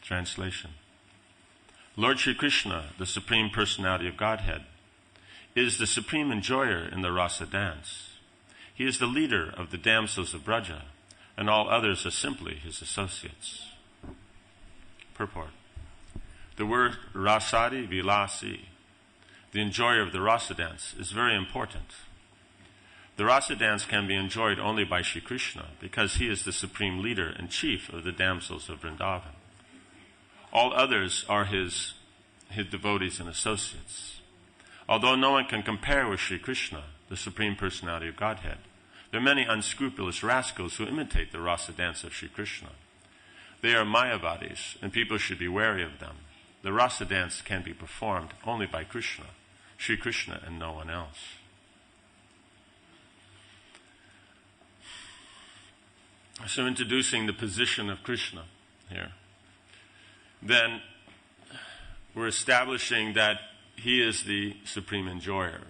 Translation. Lord Shri Krishna, the Supreme Personality of Godhead, is the supreme enjoyer in the rasa dance. He is the leader of the damsels of Braja, and all others are simply his associates. Purport. The word rasadi vilasi, the enjoyer of the rasa dance, is very important. The rasa dance can be enjoyed only by Shri Krishna because he is the supreme leader and chief of the damsels of Vrindavan. All others are his devotees and associates. Although no one can compare with Shri Krishna, the Supreme Personality of Godhead, there are many unscrupulous rascals who imitate the rasa dance of Shri Krishna. They are Mayavadis, and people should be wary of them. The rasa dance can be performed only by Krishna, Shri Krishna, and no one else. So introducing the position of Krishna here, then we're establishing that he is the supreme enjoyer.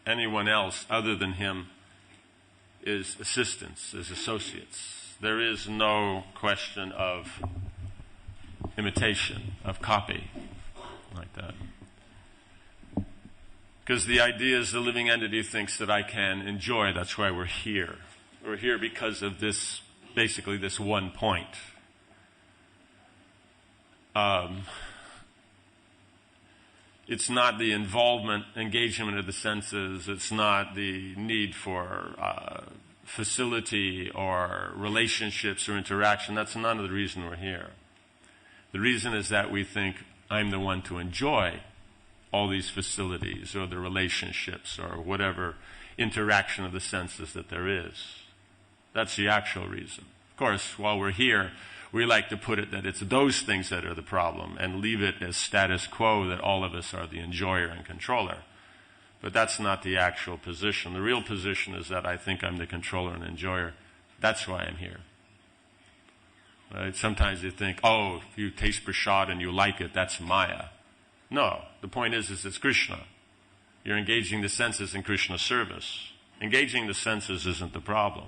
Anyone else other than him is assistants, is associates. There is no question of imitation, of copy, like that. Because the idea is the living entity thinks that I can enjoy, that's why we're here. We're here because of this, basically this one point. It's not the involvement, engagement of the senses. It's not the need for facility or relationships or interaction. That's none of the reason we're here. The reason is that we think I'm the one to enjoy all these facilities or the relationships or whatever interaction of the senses that there is. That's the actual reason. Of course, while we're here, we like to put it that it's those things that are the problem and leave it as status quo that all of us are the enjoyer and controller. But that's not the actual position. The real position is that I think I'm the controller and enjoyer. That's why I'm here. Right? Sometimes you think, oh, if you taste prasad and you like it, that's Maya. No, the point is it's Krishna. You're engaging the senses in Krishna's service. Engaging the senses isn't the problem.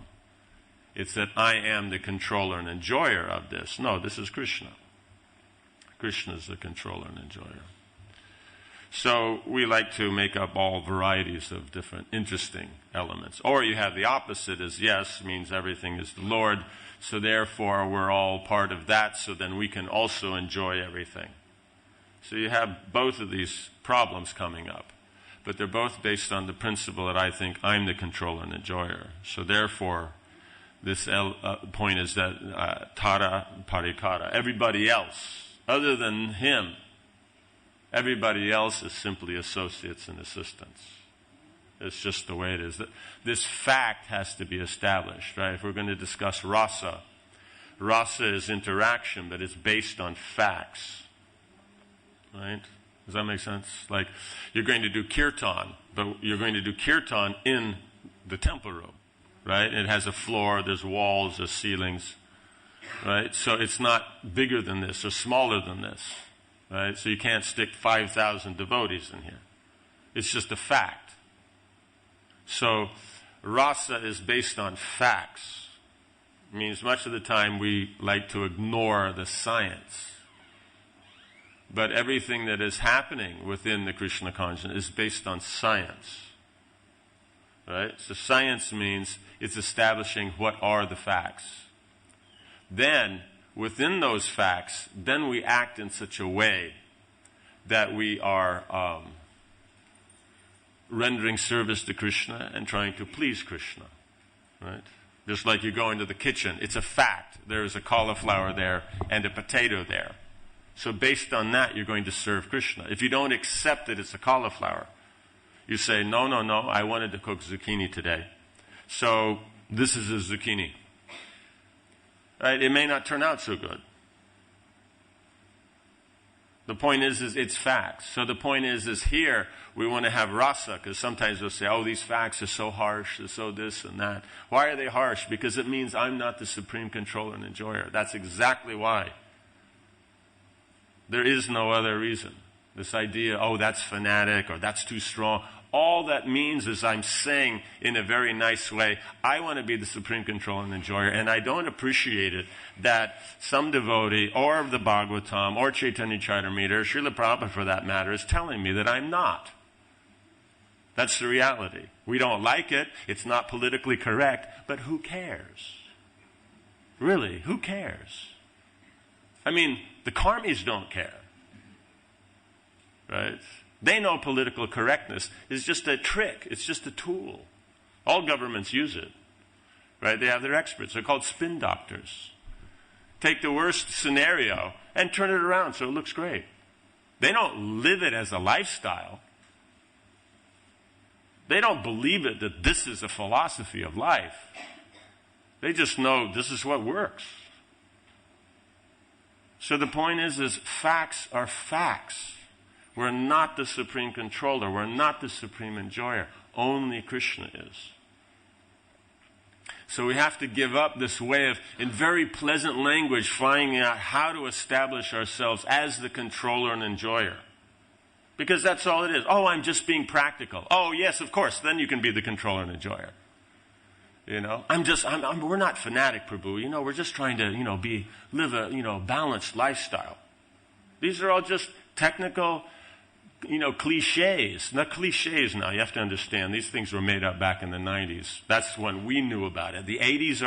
It's that I am the controller and enjoyer of this. No, this is Krishna. Krishna is the controller and enjoyer. So we like to make up all varieties of different interesting elements. Or you have the opposite as yes, means everything is the Lord, so therefore we're all part of that, so then we can also enjoy everything. So you have both of these problems coming up. But they're both based on the principle that I think I'm the controller and enjoyer. So therefore, this point is that Tara Parikara, everybody else, other than him, everybody else is simply associates and assistants. It's just the way it is. This fact has to be established, right? If we're going to discuss rasa, rasa is interaction, but it's based on facts, right? Does that make sense? Like, you're going to do kirtan, but you're going to do kirtan in the temple room. Right? It has a floor, there's walls, there's ceilings, right? So it's not bigger than this or smaller than this, right? So you can't stick 5,000 devotees in here. It's just a fact. So rasa is based on facts. It means much of the time we like to ignore the science. But everything that is happening within the Krishna consciousness is based on science. Right? So science means it's establishing what are the facts. Then, within those facts, then we act in such a way that we are rendering service to Krishna and trying to please Krishna. Right? Just like you go into the kitchen, it's a fact. There is a cauliflower there and a potato there. So based on that, you're going to serve Krishna. If you don't accept that it's a cauliflower, you say, no, I wanted to cook zucchini today. So this is a zucchini. Right? It may not turn out so good. The point is it's facts. So the point is here, we want to have rasa, because sometimes we'll say, oh, these facts are so harsh, they're so this and that. Why are they harsh? Because it means I'm not the supreme controller and enjoyer. That's exactly why. There is no other reason. This idea, oh, that's fanatic or that's too strong. all that means is I'm saying in a very nice way, I want to be the supreme controller and enjoyer, and I don't appreciate it that some devotee, or the Bhagavatam, or Chaitanya Charitamrita, or Srila Prabhupada for that matter, is telling me that I'm not. That's the reality. We don't like it. It's not politically correct, but who cares? Really, who cares? I mean, the karmis don't care. Right? They know political correctness is just a trick. It's just a tool. All governments use it. Right? They have their experts. They're called spin doctors. Take the worst scenario and turn it around so it looks great. They don't live it as a lifestyle. They don't believe it that this is a philosophy of life. They just know this is what works. So the point is facts are facts. We're not the supreme controller. We're not the supreme enjoyer. Only Krishna is. So we have to give up this way of, in very pleasant language, finding out how to establish ourselves as the controller and enjoyer. Because that's all it is. Oh, I'm just being practical. Oh, yes, of course. Then you can be the controller and enjoyer. You know, we're not fanatic, Prabhu. You know, we're just trying to, live a, balanced lifestyle. These are all just technical, cliches. Not cliches now. You have to understand. These things were made up back in the 90s. That's when we knew about it. The 80s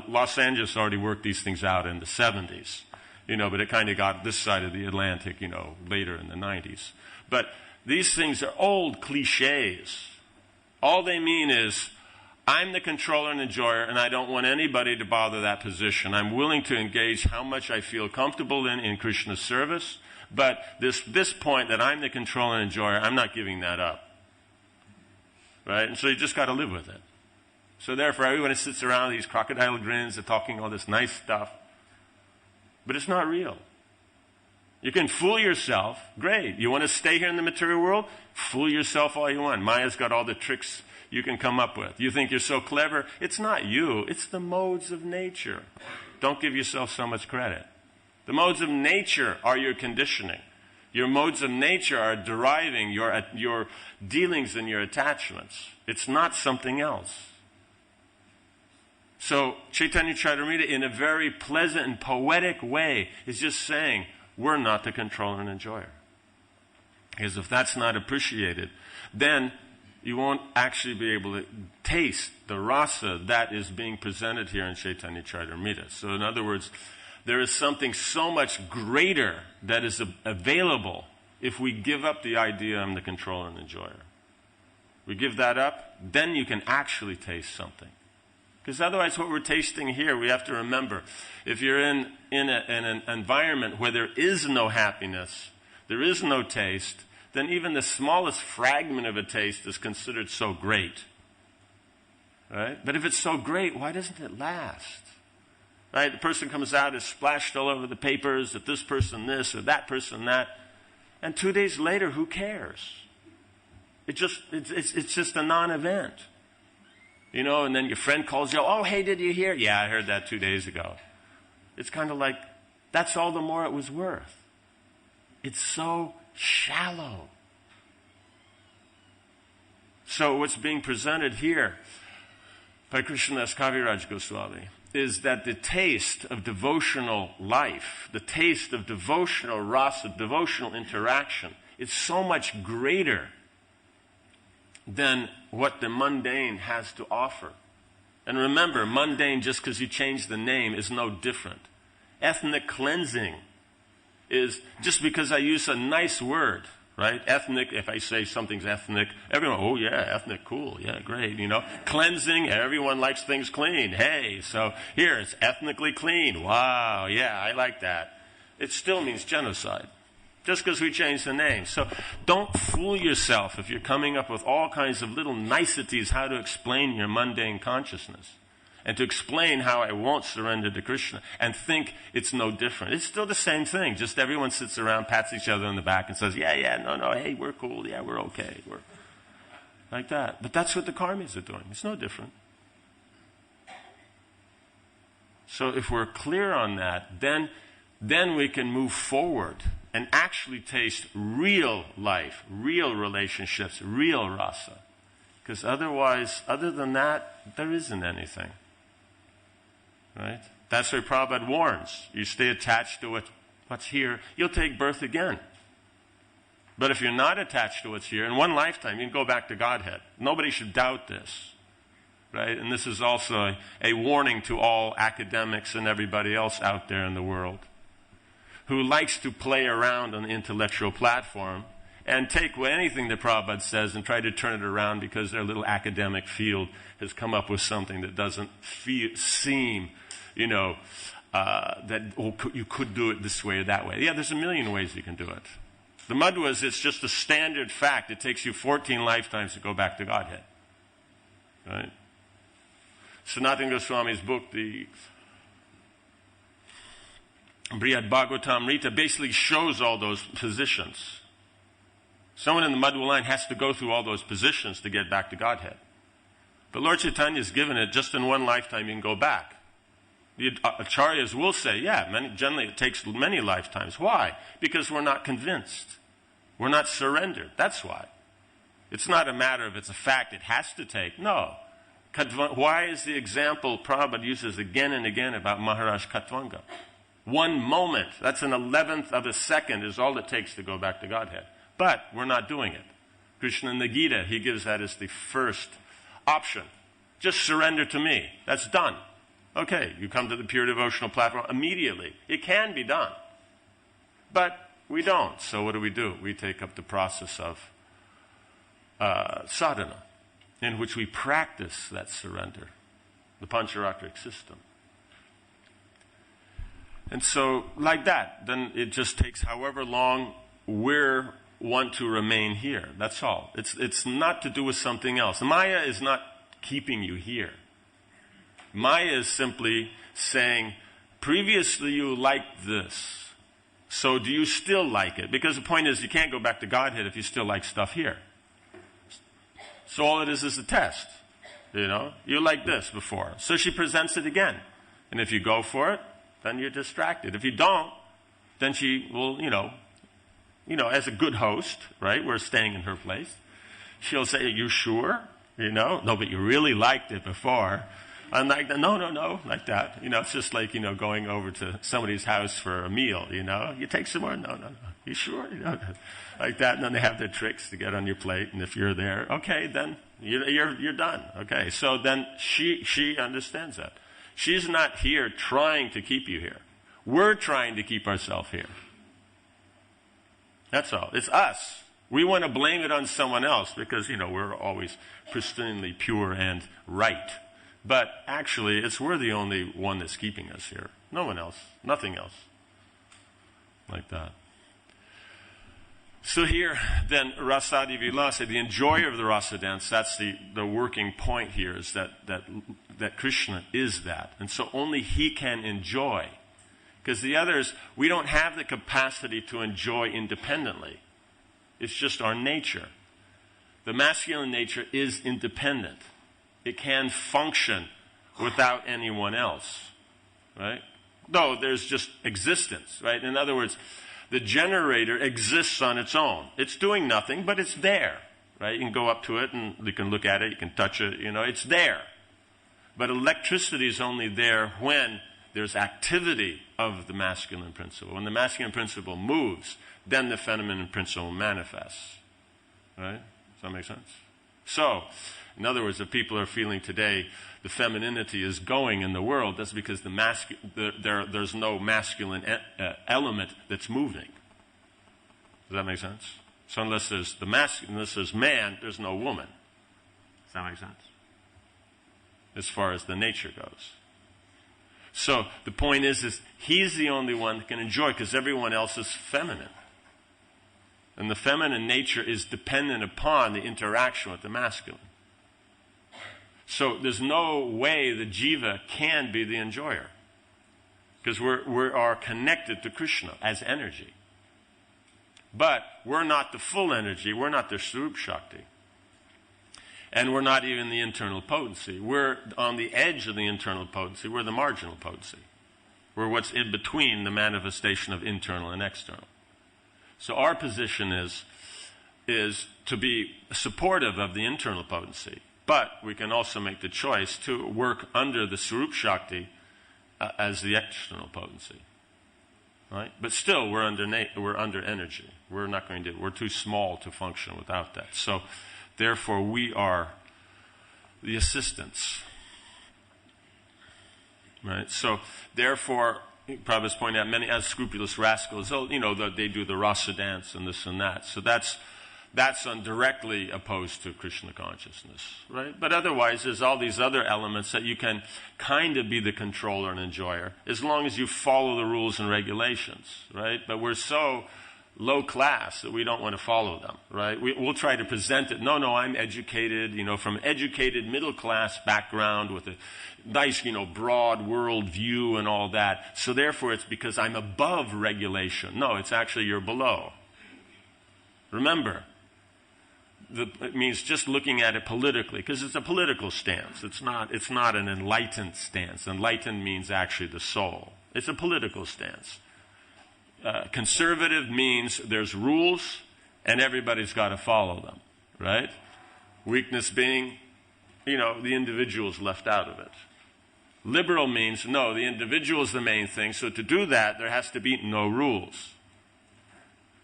Los Angeles already worked these things out in the 70s. But it kind of got this side of the Atlantic, later in the 90s. But these things are old cliches. All they mean is, I'm the controller and enjoyer, and I don't want anybody to bother that position. I'm willing to engage how much I feel comfortable in Krishna's service, but this point that I'm the controller and enjoyer, I'm not giving that up. Right? And so you just got to live with it. So therefore, everyone sits around with these crocodile grins, they're talking all this nice stuff, but it's not real. You can fool yourself. Great. You want to stay here in the material world? Fool yourself all you want. Maya's got all the tricks you can come up with. You think you're so clever. It's not you. It's the modes of nature. Don't give yourself so much credit. The modes of nature are your conditioning. Your modes of nature are deriving your dealings and your attachments. It's not something else. So Chaitanya Charitamrita, in a very pleasant and poetic way, is just saying, we're not the controller and enjoyer. Because if that's not appreciated, then you won't actually be able to taste the rasa that is being presented here in Chaitanya Charitamrita. So in other words, there is something so much greater that is available if we give up the idea I'm the controller and enjoyer. We give that up, then you can actually taste something. Because otherwise what we're tasting here, we have to remember, if you're in an environment where there is no happiness, there is no taste, then even the smallest fragment of a taste is considered so great. Right? But if it's so great, why doesn't it last? Right? The person comes out, is splashed all over the papers, that this person this, or that person that, and 2 days later, who cares? It's just a non-event. And then your friend calls you, oh, hey, did you hear? Yeah, I heard that 2 days ago. It's kind of like, that's all the more it was worth. It's so shallow. So what's being presented here by Krishnadas Kaviraj Goswami is that the taste of devotional life, the taste of devotional rasa, devotional interaction, is so much greater than what the mundane has to offer. And remember, mundane, just because you change the name, is no different. Ethnic cleansing is just because I use a nice word, right? Ethnic, if I say something's ethnic, everyone, oh yeah, ethnic, cool, yeah, great, Cleansing, everyone likes things clean. Hey, so here, it's ethnically clean. Wow, yeah, I like that. It still means genocide. Just because we changed the name. So don't fool yourself if you're coming up with all kinds of little niceties how to explain your mundane consciousness. And to explain how I won't surrender to Krishna and think it's no different. It's still the same thing. Just everyone sits around, pats each other on the back and says, yeah, no, hey, we're cool. Yeah, we're okay. We're like that. But that's what the karmis are doing. It's no different. So if we're clear on that, then we can move forward and actually taste real life, real relationships, real rasa. Because otherwise, other than that, there isn't anything. Right? That's why Prabhupada warns. You stay attached to what's here, you'll take birth again. But if you're not attached to what's here, in one lifetime, you can go back to Godhead. Nobody should doubt this. Right? And this is also a warning to all academics and everybody else out there in the world who likes to play around on the intellectual platform and take anything that Prabhupada says and try to turn it around because their little academic field has come up with something that doesn't seem, that you could do it this way or that way. Yeah, there's a million ways you can do it. The Madhwas, it's just a standard fact. It takes you 14 lifetimes to go back to Godhead. Right? Sanatana Goswami's book, the Brihad Bhagavatamrita, basically shows all those positions. Someone in the Madhva line has to go through all those positions to get back to Godhead. But Lord Chaitanya's given it just in one lifetime you can go back. The acharyas will say, generally it takes many lifetimes. Why? Because we're not convinced. We're not surrendered. That's why. It's not a matter of it's a fact it has to take. No. Why is the example Prabhupada uses again and again about Maharaj Katvanga? One moment, that's an 11th of a second, is all it takes to go back to Godhead. But we're not doing it. Krishna in the Gita, he gives that as the first option. Just surrender to me. That's done. Okay, you come to the pure devotional platform immediately. It can be done. But we don't. So what do? We take up the process of sadhana, in which we practice that surrender, the Pancharatric system. And so, like that, then it just takes however long we want to remain here. That's all. It's not to do with something else. Maya is not keeping you here. Maya is simply saying, previously you liked this, so do you still like it? Because the point is, you can't go back to Godhead if you still like stuff here. So all it is a test. You liked this before. So she presents it again. And if you go for it, then you're distracted. If you don't, then she will, as a good host, right? We're staying in her place. She'll say, are you sure? No, but you really liked it before. I'm like, no, like that. It's just like, going over to somebody's house for a meal, You take some more? No. You sure? Like that. And then they have their tricks to get on your plate. And if you're there, okay, then you're done. Okay. So then she understands that. She's not here trying to keep you here. We're trying to keep ourselves here. That's all. It's us. We want to blame it on someone else because, we're always pristinely pure and right. But actually, we're the only one that's keeping us here. No one else. Nothing else. Like that. So here, then, Rasadi Vilasa, the enjoyer of the rasa dance, that's the working point here, is that Krishna is that. And so only he can enjoy. Because the others, we don't have the capacity to enjoy independently. It's just our nature. The masculine nature is independent. It can function without anyone else, right? No, there's just existence, right? In other words, the generator exists on its own. It's doing nothing, but it's there, right? You can go up to it and you can look at it, you can touch it, it's there. But electricity is only there when there's activity of the masculine principle. When the masculine principle moves, then the feminine principle manifests, right? Does that make sense? So, in other words, if people are feeling today the femininity is going in the world, that's because there's no masculine element that's moving. Does that make sense? So unless there's unless there's man, there's no woman. Does that make sense? As far as the nature goes. So the point is he's the only one that can enjoy because everyone else is feminine. And the feminine nature is dependent upon the interaction with the masculine. So there's no way the jiva can be the enjoyer. Because we are connected to Krishna as energy. But we're not the full energy. We're not the Swarup Shakti. And we're not even the internal potency. We're on the edge of the internal potency. We're the marginal potency. We're what's in between the manifestation of internal and external. So our position is to be supportive of the internal potency. But we can also make the choice to work under the Swarup Shakti as the external potency. Right? But still, we're under energy. We're too small to function without that. So, therefore, we are the assistants. Right? So, therefore, Prabhupada's pointing out many unscrupulous rascals, they do the rasa dance and this and that. So that's directly opposed to Krishna consciousness, right? But otherwise, there's all these other elements that you can kind of be the controller and enjoyer, as long as you follow the rules and regulations, right? But we're so low class that we don't want to follow them, right? We'll try to present it. No, I'm educated, from educated middle class background with a nice, broad world view and all that. So therefore, it's because I'm above regulation. No, it's actually you're below. Remember, it means just looking at it politically, because it's a political stance. It's not an enlightened stance. Enlightened means actually the soul. It's a political stance. Conservative means there's rules and everybody's got to follow them, right? Weakness being, the individual's left out of it. Liberal means, no, the individual is the main thing, so to do that, there has to be no rules.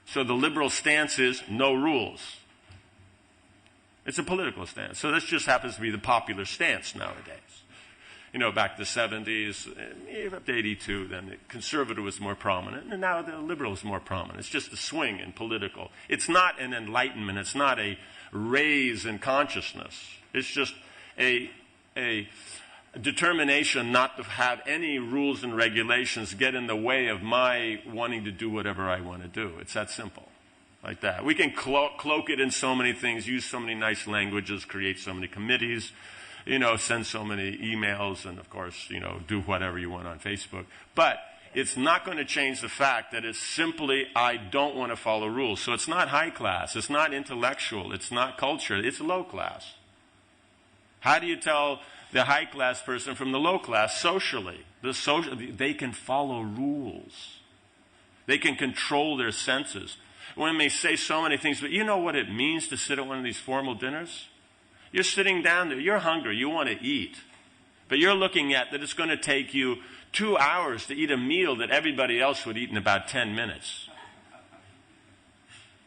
So the liberal stance is no rules. It's a political stance. So this just happens to be the popular stance nowadays. Back to the 70s, up to 82, then the conservative was more prominent, and now the liberal is more prominent. It's just a swing in political. It's not an enlightenment. It's not a raise in consciousness. It's just a determination not to have any rules and regulations get in the way of my wanting to do whatever I want to do. It's that simple. Like that. We can cloak it in so many things, use so many nice languages, create so many committees, send so many emails, and of course, do whatever you want on Facebook. But it's not going to change the fact that it's simply, I don't want to follow rules. So it's not high class, it's not intellectual, it's not culture, it's low class. How do you tell the high class person from the low class socially? They can follow rules. They can control their senses. One may say so many things, but you know what it means to sit at one of these formal dinners? You're sitting down there, you're hungry, you want to eat. But you're looking at that it's going to take you 2 hours to eat a meal that everybody else would eat in about 10 minutes.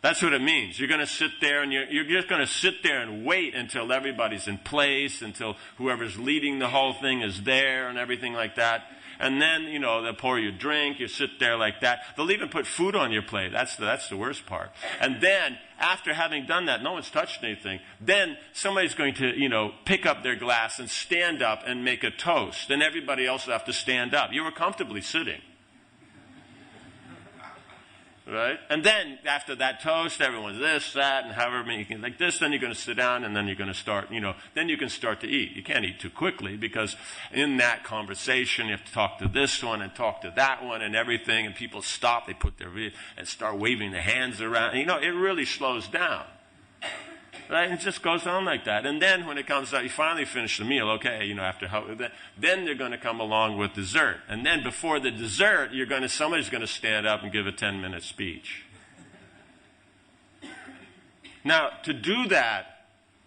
That's what it means. You're going to sit there and you're just going to sit there and wait until everybody's in place, until whoever's leading the whole thing is there and everything like that. And then, they'll pour you a drink, you sit there like that. They'll even put food on your plate. That's the worst part. And then, after having done that, no one's touched anything. Then somebody's going to, pick up their glass and stand up and make a toast. And everybody else will have to stand up. You were comfortably sitting. Right? And then, after that toast, everyone's this, that, and however many, like this, then you're going to sit down, and then you're going to start, then you can start to eat. You can't eat too quickly, because in that conversation, you have to talk to this one and talk to that one and everything, and people stop, they put their, and start waving their hands around. It really slows down. Right? It just goes on like that. And then when it comes out, you finally finish the meal, okay, then they're going to come along with dessert. And then before the dessert, somebody's going to stand up and give a 10-minute speech. Now, to do that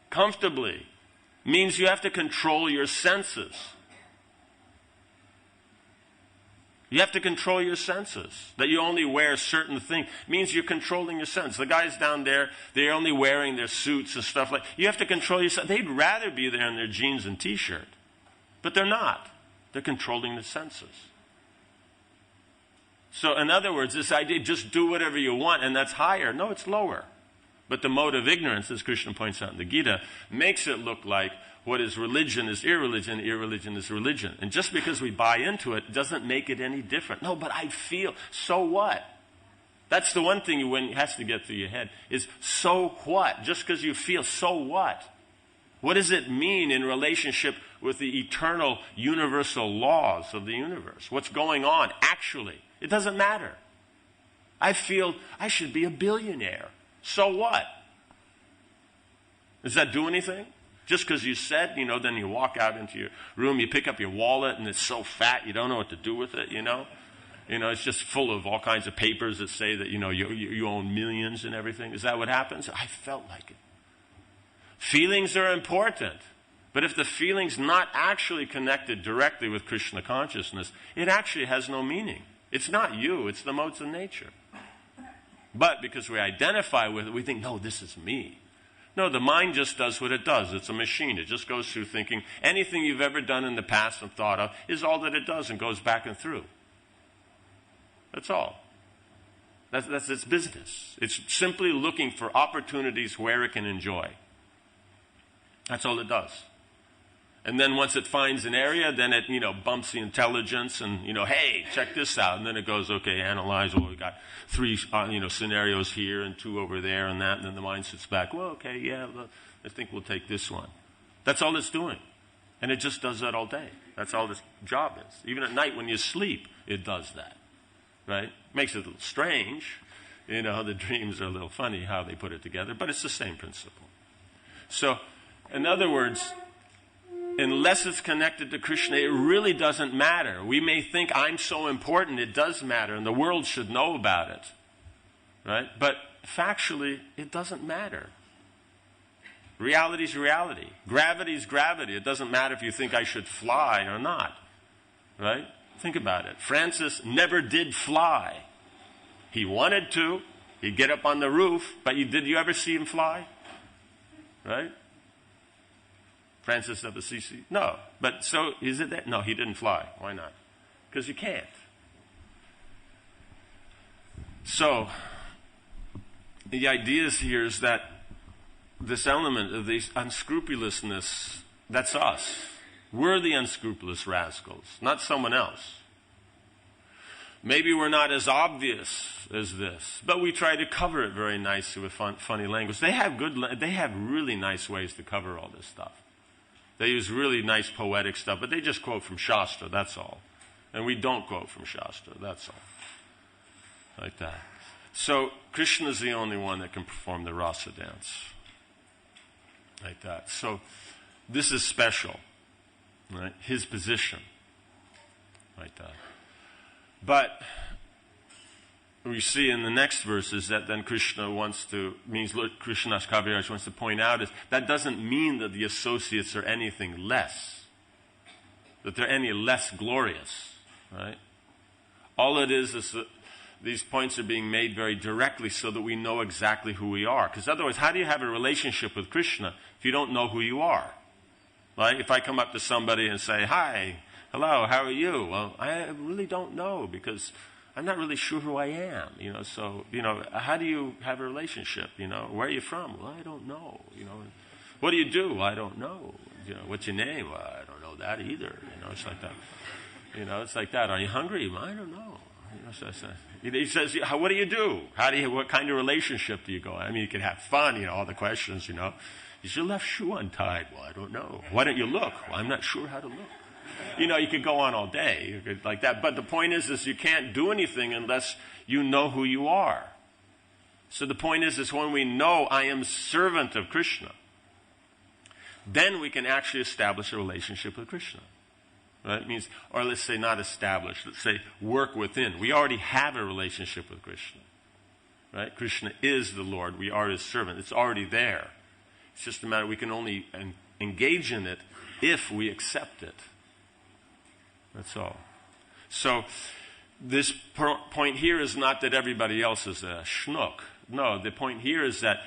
comfortably means you have to control your senses. You have to control your senses. That you only wear certain things means you're controlling your senses. The guys down there, they're only wearing their suits and stuff like that. You have to control your senses. They'd rather be there in their jeans and T-shirt. But they're not. They're controlling the senses. So in other words, this idea, just do whatever you want, and that's higher. No, it's lower. But the mode of ignorance, as Krishna points out in the Gita, makes it look like what is religion is irreligion, irreligion is religion. And just because we buy into it doesn't make it any different. No, but I feel, so what? That's the one thing has to get through your head, is so what? Just because you feel, so what? What does it mean in relationship with the eternal universal laws of the universe? What's going on actually? It doesn't matter. I feel I should be a billionaire. So what? Does that do anything? Just because you said, then you walk out into your room, you pick up your wallet, and it's so fat you don't know what to do with it, It's just full of all kinds of papers that say that, you own millions and everything. Is that what happens? I felt like it. Feelings are important. But if the feeling's not actually connected directly with Krishna consciousness, it actually has no meaning. It's not you, it's the modes of nature. But because we identify with it, we think, no, this is me. No, the mind just does what it does. It's a machine. It just goes through thinking. Anything you've ever done in the past and thought of is all that it does and goes back and through. That's all. That's its business. It's simply looking for opportunities where it can enjoy. That's all it does. And then once it finds an area, then it, bumps the intelligence and, hey, check this out. And then it goes, okay, analyze. Well, we got 3, scenarios here and 2 over there and that. And then the mind sits back. Well, okay, yeah, I think we'll take this one. That's all it's doing. And it just does that all day. That's all its job is. Even at night when you sleep, it does that. Right? Makes it a little strange. The dreams are a little funny how they put it together. But it's the same principle. So, in other words, unless it's connected to Krishna, it really doesn't matter. We may think I'm so important, it does matter, and the world should know about it. Right? But factually, it doesn't matter. Reality's reality. Gravity's gravity. It doesn't matter if you think I should fly or not. Right? Think about it. Francis never did fly. He wanted to. He'd get up on the roof, but did you ever see him fly? Right? Francis of Assisi? No. But so, is it that? No, he didn't fly. Why not? Because you can't. So, the idea here is that this element of this unscrupulousness, that's us. We're the unscrupulous rascals, not someone else. Maybe we're not as obvious as this, but we try to cover it very nicely with funny language. They have really nice ways to cover all this stuff. They use really nice poetic stuff, but they just quote from Shastra, that's all. And we don't quote from Shastra, that's all. Like that. So, Krishna's the only one that can perform the rasa dance. Like that. So, this is special. Right? His position. Like that. But we see in the next verses that then Krishna's Kaviraj wants to point out is that doesn't mean that the associates are anything less, that they're any less glorious, right? All it is that these points are being made very directly so that we know exactly who we are. Because otherwise, how do you have a relationship with Krishna if you don't know who you are? Right? If I come up to somebody and say, hi, hello, how are you? Well, I really don't know because I'm not really sure who I am, so, how do you have a relationship, where are you from? Well, I don't know, what do you do? I don't know, what's your name? Well, I don't know that either, it's like that, it's like that. Are you hungry? Well, I don't know, he says, what do you do? What kind of relationship do you go? I mean, you can have fun, all the questions, is your left shoe untied? Well, I don't know. Why don't you look? Well, I'm not sure how to look. You could go on all day like that. But the point is you can't do anything unless you know who you are. So the point is when we know I am servant of Krishna, then we can actually establish a relationship with Krishna. Right? It means, or let's say not establish, let's say work within. We already have a relationship with Krishna. Right? Krishna is the Lord. We are his servant. It's already there. It's just a matter we can only engage in it if we accept it. That's all. So, this point here is not that everybody else is a schnook. No, the point here is that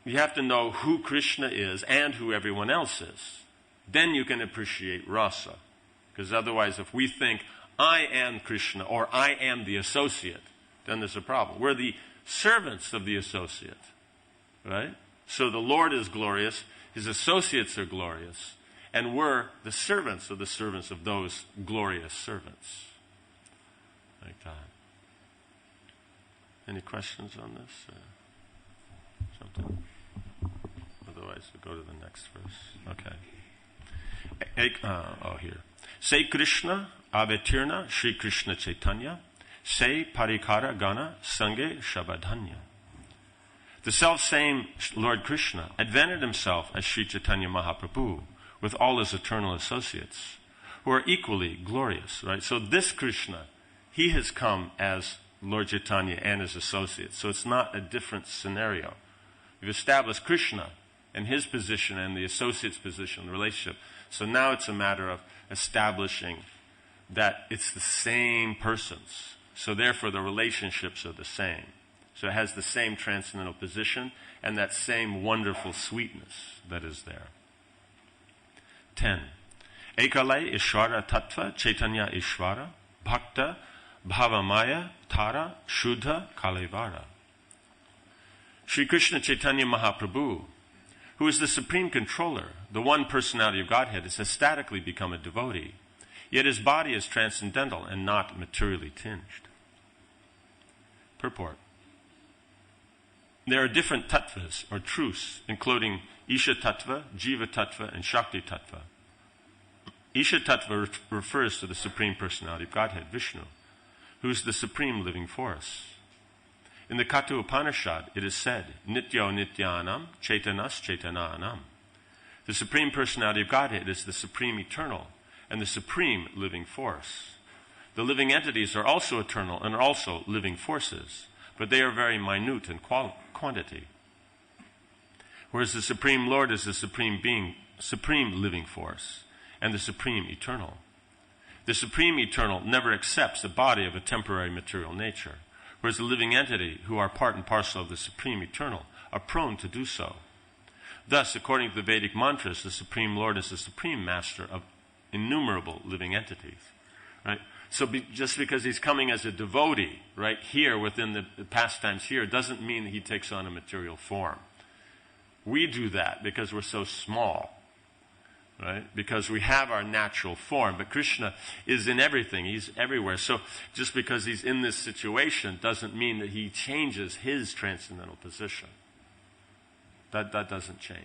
you have to know who Krishna is and who everyone else is. Then you can appreciate rasa. Because otherwise, if we think, I am Krishna or I am the associate, then there's a problem. We're the servants of the associate. Right? So the Lord is glorious, his associates are glorious. And we're the servants of those glorious servants. Like that. Any questions on this? Something? Otherwise, we'll go to the next verse. Okay. Here. Say Krishna avetirna Shri Krishna Chaitanya. Say parikara gana sange shabadhanya. The self-same Lord Krishna advented himself as Sri Chaitanya Mahaprabhu with all his eternal associates, who are equally glorious, right? So this Krishna he has come as Lord Chaitanya and his associates. So it's not a different scenario. We've established Krishna and his position and the associate's position, the relationship. So now it's a matter of establishing that it's the same persons. So therefore the relationships are the same. So it has the same transcendental position and that same wonderful sweetness that is there. 10. Ekale Ishvara Tattva Chaitanya Ishvara Bhakta Bhavamaya Tara Shuddha Kalevara. Sri Krishna Chaitanya Mahaprabhu, who is the supreme controller, the one personality of Godhead, has ecstatically become a devotee. Yet his body is transcendental and not materially tinged. Purport. There are different tattvas, or truths, including Isha Tattva, Jiva Tattva, and Shakti Tattva. Isha Tattva refers to the Supreme Personality of Godhead, Vishnu, who is the supreme living force. In the Katha Upanishad, it is said, Nityo Nityanam, Chaitanas Chaitananam. The Supreme Personality of Godhead is the supreme eternal and the supreme living force. The living entities are also eternal and are also living forces, but they are very minute in quantity. Whereas the Supreme Lord is the supreme being, supreme living force, and the supreme eternal. The supreme eternal never accepts a body of a temporary material nature, whereas the living entity, who are part and parcel of the supreme eternal, are prone to do so. Thus, according to the Vedic mantras, the Supreme Lord is the supreme master of innumerable living entities. Right? So just because he's coming as a devotee, right, here within the pastimes here, doesn't mean that he takes on a material form. We do that because we're so small, right? Because we have our natural form. But Krishna is in everything. He's everywhere. So just because he's in this situation doesn't mean that he changes his transcendental position. That doesn't change.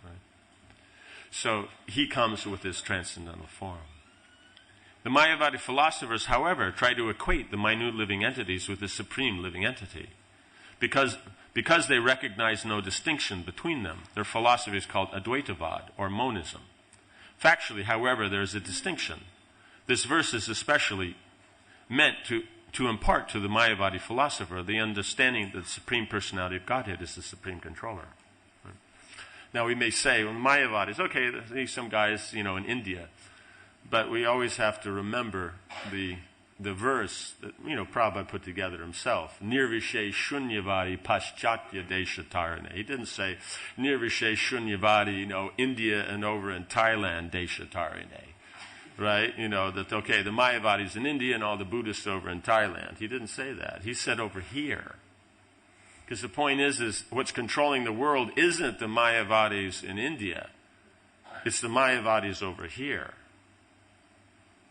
Right? So he comes with his transcendental form. The Mayavadi philosophers, however, try to equate the minute living entities with the supreme living entity. Because they recognize no distinction between them, their philosophy is called Advaitavad, or monism. Factually, however, there is a distinction. This verse is especially meant to impart to the Mayavadi philosopher the understanding that the Supreme Personality of Godhead is the supreme controller. Right? Now we may say, well, Mayavadis, okay, there's some guys, in India. But we always have to remember the verse that, Prabhupada put together himself. Nirvishe Shunyavadi Paschatya Deshatarane. He didn't say Nirvishe Shunyavadi, India and over in Thailand Deshatarane. Right? That, okay, the Mayavadis in India and all the Buddhists over in Thailand. He didn't say that. He said over here. Because the point is what's controlling the world isn't the Mayavadis in India. It's the Mayavadis over here.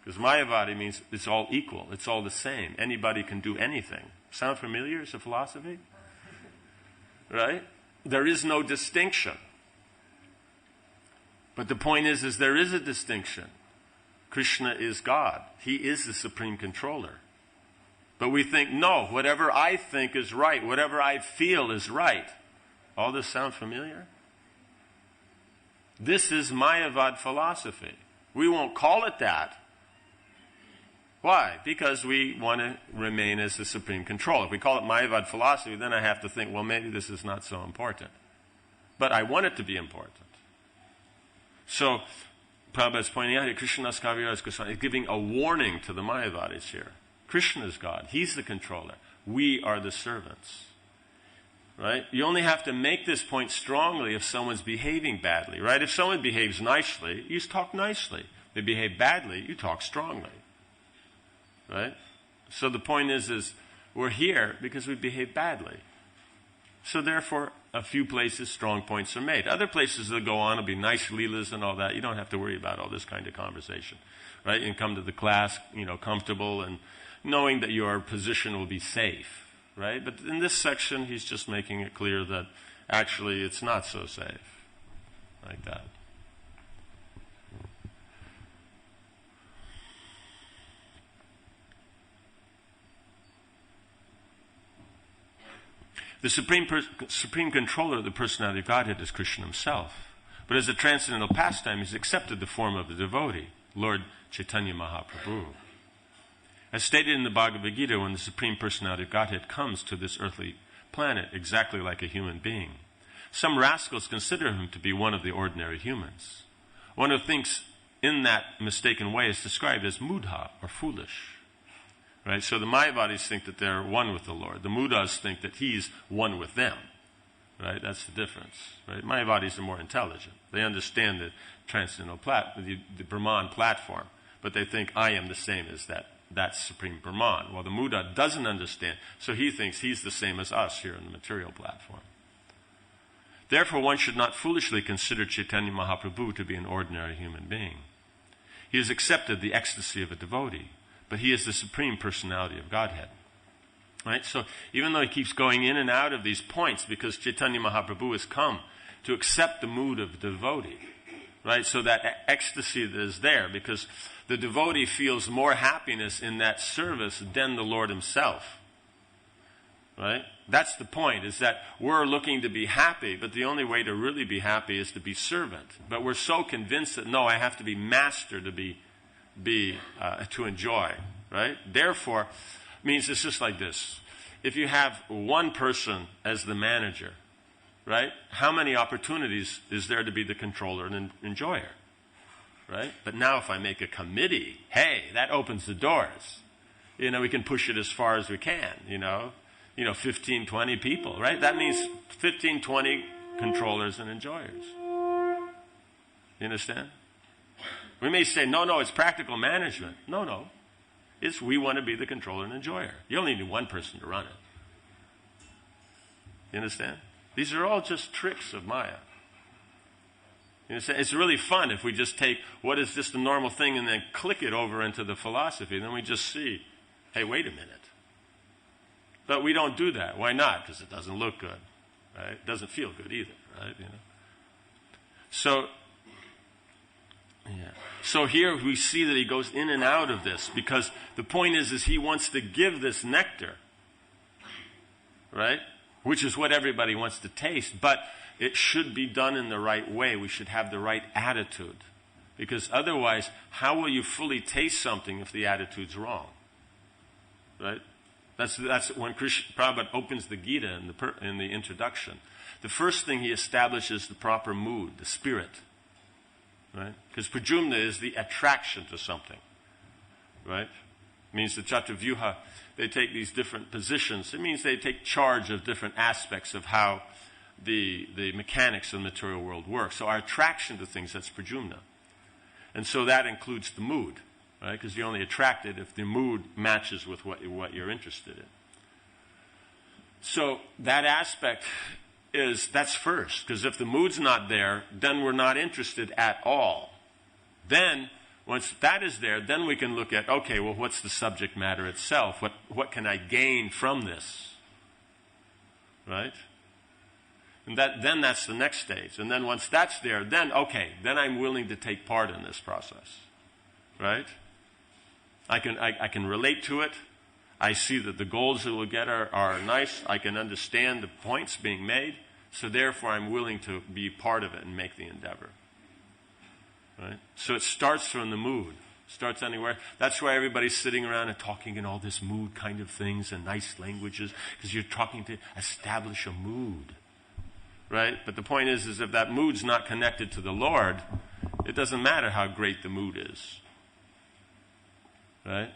Because Mayavadi means it's all equal. It's all the same. Anybody can do anything. Sound familiar as a philosophy? Right? There is no distinction. But the point is there is a distinction. Krishna is God. He is the supreme controller. But we think, no, whatever I think is right, whatever I feel is right. All this sound familiar? This is Mayavad philosophy. We won't call it that. Why? Because we want to remain as the supreme controller. If we call it Mayavad philosophy, then I have to think, well, maybe this is not so important. But I want it to be important. So, Prabhupada is pointing out here, Krishna's Kavira is giving a warning to the Mayavadis here. Krishna is God. He's the controller. We are the servants. Right? You only have to make this point strongly if someone's behaving badly. Right? If someone behaves nicely, you talk nicely. If they behave badly, you talk strongly. Right? So the point is we're here because we behave badly. So therefore, a few places strong points are made. Other places that go on will be nice lilas and all that. You don't have to worry about all this kind of conversation. Right? You can come to the class, comfortable and knowing that your position will be safe. Right? But in this section, he's just making it clear that actually it's not so safe. Like that. The supreme controller of the personality of Godhead is Krishna himself. But as a transcendental pastime, he's accepted the form of the devotee, Lord Chaitanya Mahaprabhu. As stated in the Bhagavad Gita, when the Supreme Personality of Godhead comes to this earthly planet exactly like a human being, some rascals consider him to be one of the ordinary humans. One who thinks in that mistaken way is described as mudha, or foolish. Right? So the Mayavadis think that they're one with the Lord. The Mudas think that he's one with them. Right? That's the difference. Right? Mayavadis are more intelligent. They understand the transcendental the Brahman platform, but they think I am the same as that's Supreme Brahman. Well, the Muda doesn't understand, so he thinks he's the same as us here on the material platform. Therefore, one should not foolishly consider Chaitanya Mahaprabhu to be an ordinary human being. He has accepted the ecstasy of a devotee, but he is the Supreme Personality of Godhead. Right? So even though he keeps going in and out of these points, because Chaitanya Mahaprabhu has come to accept the mood of the devotee, right? So that ecstasy that is there, because the devotee feels more happiness in that service than the Lord himself. Right? That's the point, is that we're looking to be happy, but the only way to really be happy is to be servant. But we're so convinced that, no, I have to be master to enjoy. Right? Therefore, means it's just like this. If you have one person as the manager, right, how many opportunities is there to be the controller and enjoyer? Right? But now if I make a committee, hey, that opens the doors. We can push it as far as we can, 15, 20 people, right? That means 15, 20 controllers and enjoyers. You understand? We may say, no, it's practical management. No. It's we want to be the controller and enjoyer. You only need one person to run it. You understand? These are all just tricks of Maya. You understand? It's really fun if we just take what is just a normal thing and then click it over into the philosophy. Then we just see, hey, wait a minute. But we don't do that. Why not? Because it doesn't look good. Right? It doesn't feel good either. Right? So, yeah. So here we see that he goes in and out of this, because the point is he wants to give this nectar, right? Which is what everybody wants to taste, but it should be done in the right way. We should have the right attitude, because otherwise, how will you fully taste something if the attitude's wrong? Right? That's when Prabhupada opens the Gita in the introduction. The first thing he establishes the proper mood, the spirit. Right? Because prajumna is the attraction to something. Right? It means the Chatuvyuha, they take these different positions. It means they take charge of different aspects of how the mechanics of the material world work. So our attraction to things, that's prajumna. And so that includes the mood. Right? Because you're only attracted if the mood matches with what you're interested in. So that aspect that's first, because if the mood's not there, then we're not interested at all. Then, once that is there, then we can look at, okay, well, what's the subject matter itself? What can I gain from this? Right? And then that's the next stage. And then once that's there, then I'm willing to take part in this process. Right? I can relate to it. I see that the goals that we'll get are nice. I can understand the points being made. So therefore, I'm willing to be part of it and make the endeavor. Right? So it starts from the mood. Starts anywhere. That's why everybody's sitting around and talking in all this mood kind of things and nice languages, because you're talking to establish a mood. Right? But the point is if that mood's not connected to the Lord, it doesn't matter how great the mood is. Right?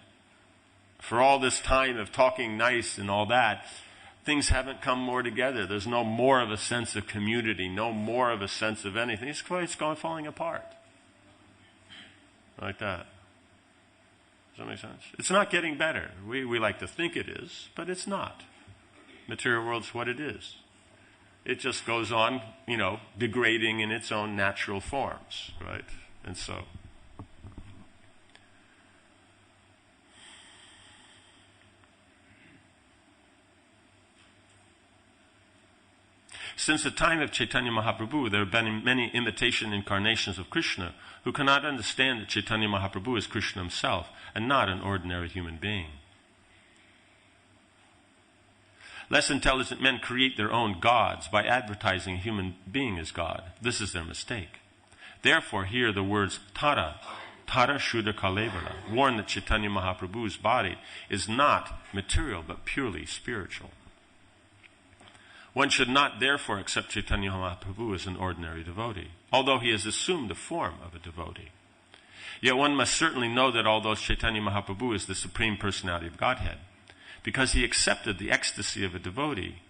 For all this time of talking nice and all that, things haven't come more together. There's no more of a sense of community, no more of a sense of anything. It's falling apart. Like that. Does that make sense? It's not getting better. We like to think it is, but it's not. Material world's what it is. It just goes on, degrading in its own natural forms, right? And so... Since the time of Chaitanya Mahaprabhu, there have been many imitation incarnations of Krishna who cannot understand that Chaitanya Mahaprabhu is Krishna himself and not an ordinary human being. Less intelligent men create their own gods by advertising a human being as God. This is their mistake. Therefore, here the words tara, Tara Shuddha Kalevala, warned that Chaitanya Mahaprabhu's body is not material but purely spiritual. One should not therefore accept Chaitanya Mahaprabhu as an ordinary devotee, although he has assumed the form of a devotee. Yet one must certainly know that although Chaitanya Mahaprabhu is the Supreme Personality of Godhead, because he accepted the ecstasy of a devotee,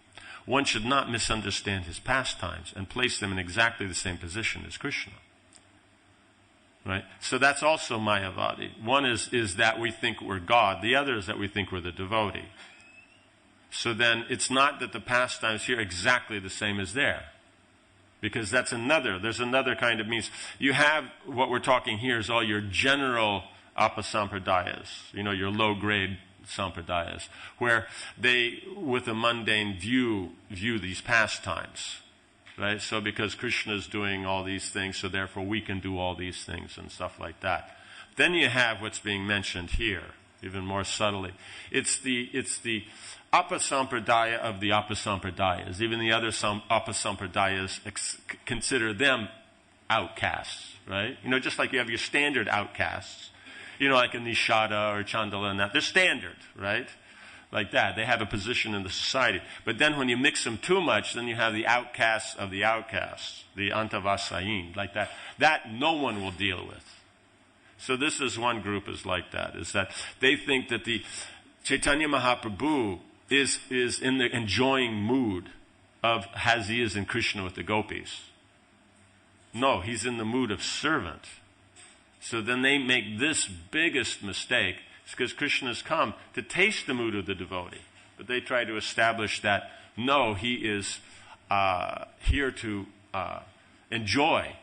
one should not misunderstand his pastimes and place them in exactly the same position as Krishna. Right? So that's also Mayavadi. One is that we think we're God. The other is that we think we're the devotee. So then it's not that the pastimes here are exactly the same as there. Because there's another kind of means. You have, what we're talking here is all your general apasampradayas, your low-grade sampradayas, where they, with a mundane view these pastimes. Right? So because Krishna is doing all these things, so therefore we can do all these things and stuff like that. Then you have what's being mentioned here, even more subtly. It's the apasampradaya of the apasampradayas. Even the other apasampradayas consider them outcasts, right? Just like you have your standard outcasts, like a Nishada or Chandala and that. They're standard, right? Like that. They have a position in the society. But then when you mix them too much, then you have the outcasts of the outcasts, the Antavasayin, like that. That no one will deal with. So this is one group is like that, is that they think that the Chaitanya Mahaprabhu is in the enjoying mood of as he is in Krishna with the gopis. No, he's in the mood of servant. So then they make this biggest mistake. It's because Krishna has come to taste the mood of the devotee. But they try to establish that, no, he is here to enjoy.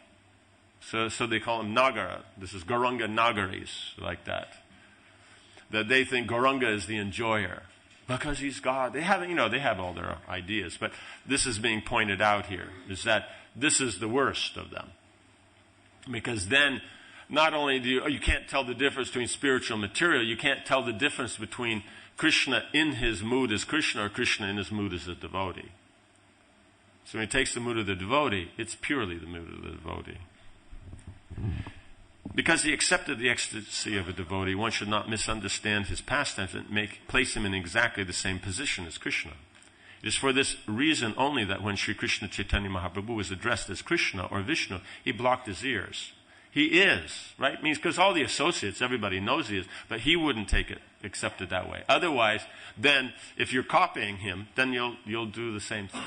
So they call him Nagara. This is Gauranga Nagaris, like that. That they think Gauranga is the enjoyer. Because he's God. They have all their ideas. But this is being pointed out here, is that this is the worst of them. Because then, not only do you can't tell the difference between spiritual and material, you can't tell the difference between Krishna in his mood as Krishna or Krishna in his mood as a devotee. So when he takes the mood of the devotee, it's purely the mood of the devotee. Because he accepted the ecstasy of a devotee, one should not misunderstand his pastimes and place him in exactly the same position as Krishna. It is for this reason only that when Sri Krishna Chaitanya Mahaprabhu was addressed as Krishna or Vishnu, he blocked his ears. He is, right? Means because all the associates, everybody knows he is, but he wouldn't accept it that way. Otherwise, then if you're copying him, then you'll do the same thing,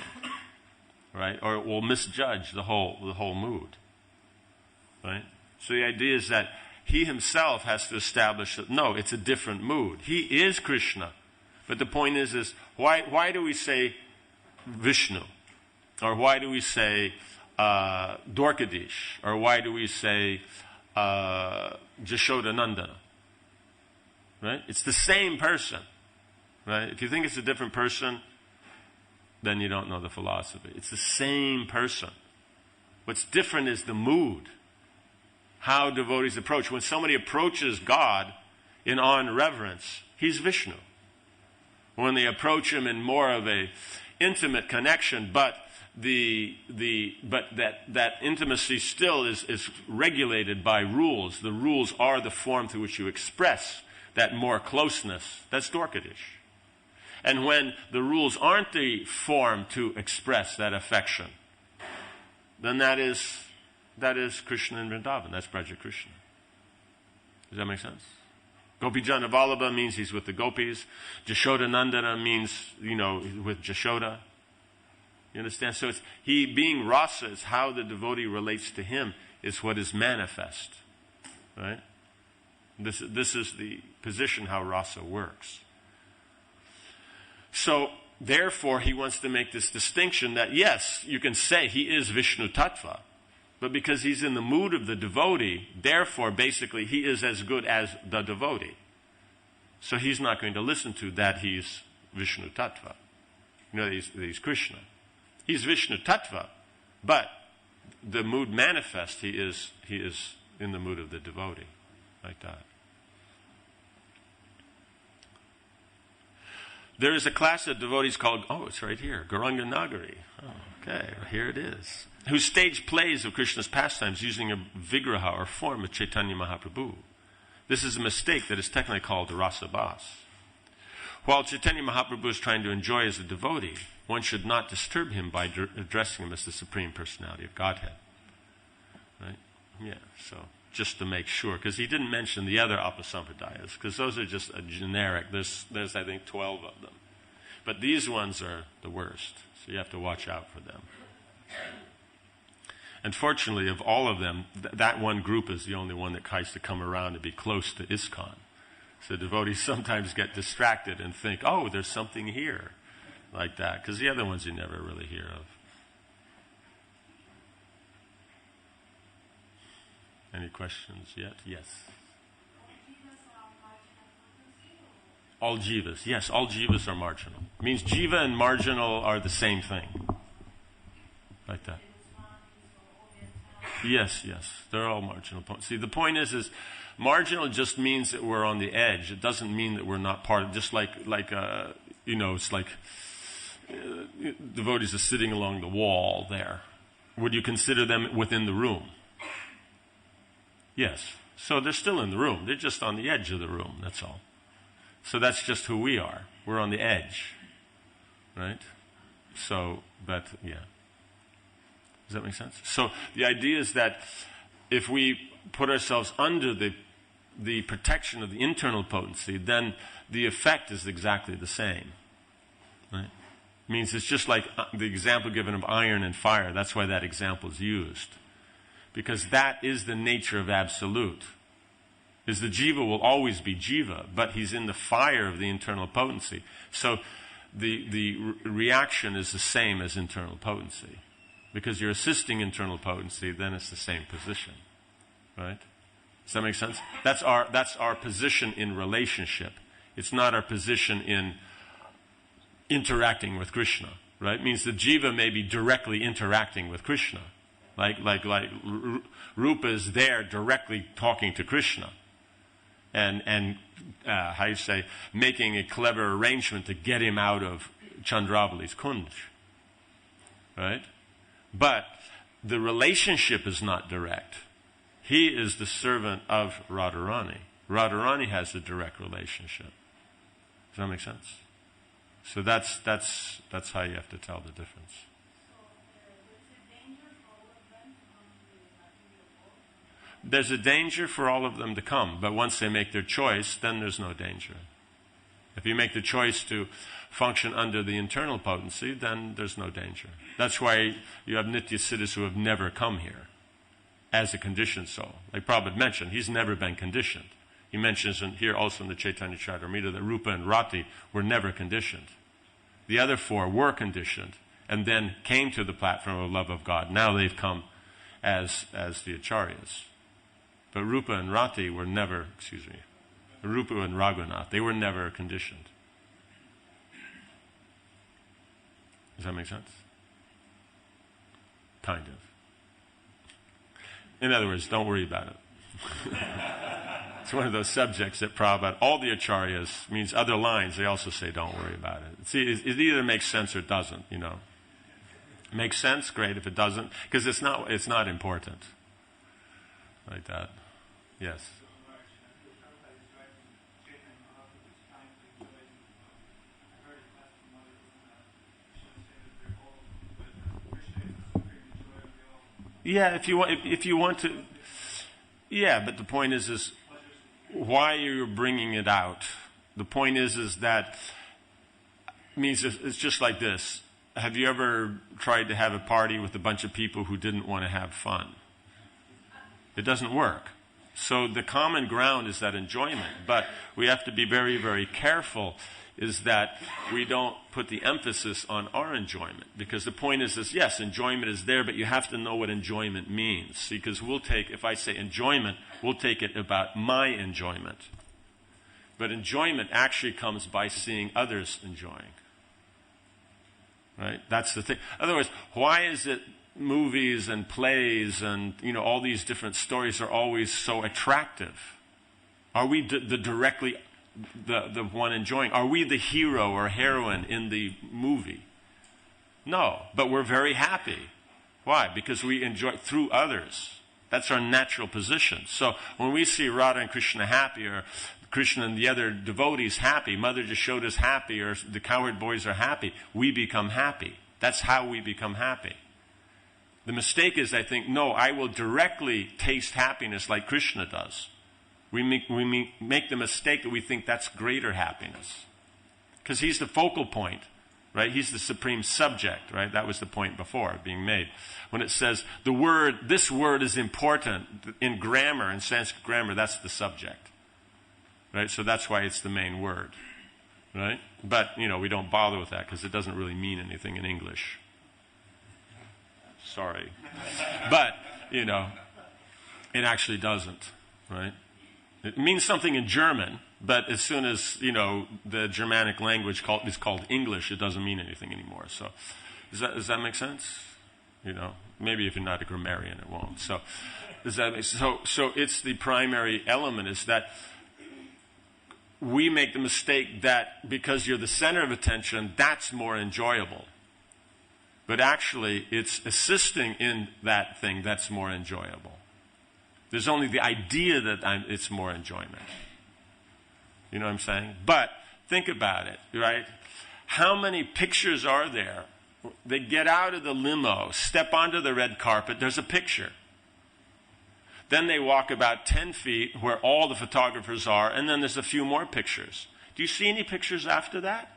right? Or it will misjudge the whole mood, right? So the idea is that he himself has to establish that no, it's a different mood. He is Krishna, but the point is why do we say Vishnu, or why do we say Dwarkadish, or why do we say Jashodanandana? Right? It's the same person. Right? If you think it's a different person, then you don't know the philosophy. It's the same person. What's different is the mood. How devotees approach. When somebody approaches God in awe and reverence, he's Vishnu. When they approach him in more of a intimate connection, but that intimacy still is regulated by rules. The rules are the form through which you express that more closeness. That's Dwarkadish. And when the rules aren't the form to express that affection, then that is Krishna in Vrindavan. That's Braja Krishna. Does that make sense? Gopijana Vallabha means he's with the gopis. Jashodanandana means, with Jashoda. You understand? So it's he being rasa is how the devotee relates to him is what is manifest. Right? This is the position how rasa works. So therefore he wants to make this distinction that yes, you can say he is Vishnu Tattva, but because he's in the mood of the devotee, therefore basically he is as good as the devotee. So he's not going to listen to that he's Vishnu Tattva. He's Krishna. He's Vishnu Tattva, but the mood manifest, he is in the mood of the devotee, like that. There is a class of devotees called, it's right here, Gauranga Nagari. Oh, okay, here it is. Who stage plays of Krishna's pastimes using a vigraha or form of Chaitanya Mahaprabhu. This is a mistake that is technically called the rasa bas. While Chaitanya Mahaprabhu is trying to enjoy as a devotee, one should not disturb him by addressing him as the Supreme Personality of Godhead. Right? Yeah, so just to make sure, because he didn't mention the other apasampradayas, because those are just a generic. There's I think 12 of them. But these ones are the worst, so you have to watch out for them. Unfortunately, of all of them, that one group is the only one that tries to come around to be close to ISKCON. So devotees sometimes get distracted and think, there's something here, like that, because the other ones you never really hear of. Any questions yet? Yes. All jivas. Yes, all jivas are marginal. It means jiva and marginal are the same thing. Like that. Yes. They're all marginal points. See, the point is marginal just means that we're on the edge. It doesn't mean that we're not part of, just like it's like devotees are sitting along the wall there. Would you consider them within the room? Yes. So they're still in the room. They're just on the edge of the room, that's all. So that's just who we are. We're on the edge. Right? So, but, yeah. Does that make sense? So the idea is that if we put ourselves under the protection of the internal potency, then the effect is exactly the same. Right? It means it's just like the example given of iron and fire. That's why that example is used. Because that is the nature of absolute. Is the jiva will always be jiva, but he's in the fire of the internal potency. So the reaction is the same as internal potency. Because you're assisting internal potency, then it's the same position. Right? Does that make sense? That's our position in relationship. It's not our position in interacting with Krishna. Right? It means the jiva may be directly interacting with Krishna. Like Rupa is there directly talking to Krishna. And making a clever arrangement to get him out of Chandravali's kunj. Right? But the relationship is not direct. He is the servant of Radharani. Radharani has a direct relationship. Does that make sense? So that's how you have to tell the difference. There's a danger for all of them to come, but once they make their choice, then there's no danger. If you make the choice to function under the internal potency, then there's no danger. That's why you have Nitya Siddhas who have never come here as a conditioned soul. Like Prabhupada mentioned, he's never been conditioned. He mentions here also in the Chaitanya Charitamrita that Rupa and Rati were never conditioned. The other four were conditioned and then came to the platform of love of God. Now they've come as the acharyas. But Rupa and Rati were never, Rupa and Raghunath, they were never conditioned. Does that make sense? Kind of. In other words, don't worry about it. It's one of those subjects that Prabhupada, all the acharyas, means other lines, they also say don't worry about it. See, it either makes sense or it doesn't, Makes sense, great. If it doesn't, because it's not important. Like that. Yes. Yeah, if you want to, yeah. But the point is why you're bringing it out. The point is that means it's just like this. Have you ever tried to have a party with a bunch of people who didn't want to have fun? It doesn't work. So the common ground is that enjoyment, but we have to be very, very careful is that we don't put the emphasis on our enjoyment. Because the point is yes, enjoyment is there, but you have to know what enjoyment means. Because if I say enjoyment, we'll take it about my enjoyment. But enjoyment actually comes by seeing others enjoying. Right? That's the thing. Otherwise, why is it movies and plays and all these different stories are always so attractive? Are we the directly the one enjoying? Are we the hero or heroine in the movie? No, but we're very happy. Why? Because we enjoy through others. That's our natural position. So when we see Radha and Krishna happy, or Krishna and the other devotees happy, Mother just showed us happy, or the cowherd boys are happy, we become happy. That's how we become happy. The mistake is, I think, no, I will directly taste happiness like Krishna does. We make the mistake that we think that's greater happiness. Because he's the focal point, right? He's the supreme subject, right? That was the point before being made. When it says this word is important in grammar, in Sanskrit grammar, that's the subject, right? So that's why it's the main word, right? But, we don't bother with that because it doesn't really mean anything in English. Sorry. But, it actually doesn't, right? It means something in German, but as soon as, the Germanic language is called English, it doesn't mean anything anymore. So does that make sense? Maybe if you're not a grammarian, it won't. So does that make sense? So it's the primary element is that we make the mistake that because you're the center of attention, that's more enjoyable. But actually, it's assisting in that thing that's more enjoyable. There's only the idea that it's more enjoyment. You know what I'm saying? But think about it, right? How many pictures are there? They get out of the limo, step onto the red carpet, there's a picture. Then they walk about 10 feet where all the photographers are, and then there's a few more pictures. Do you see any pictures after that?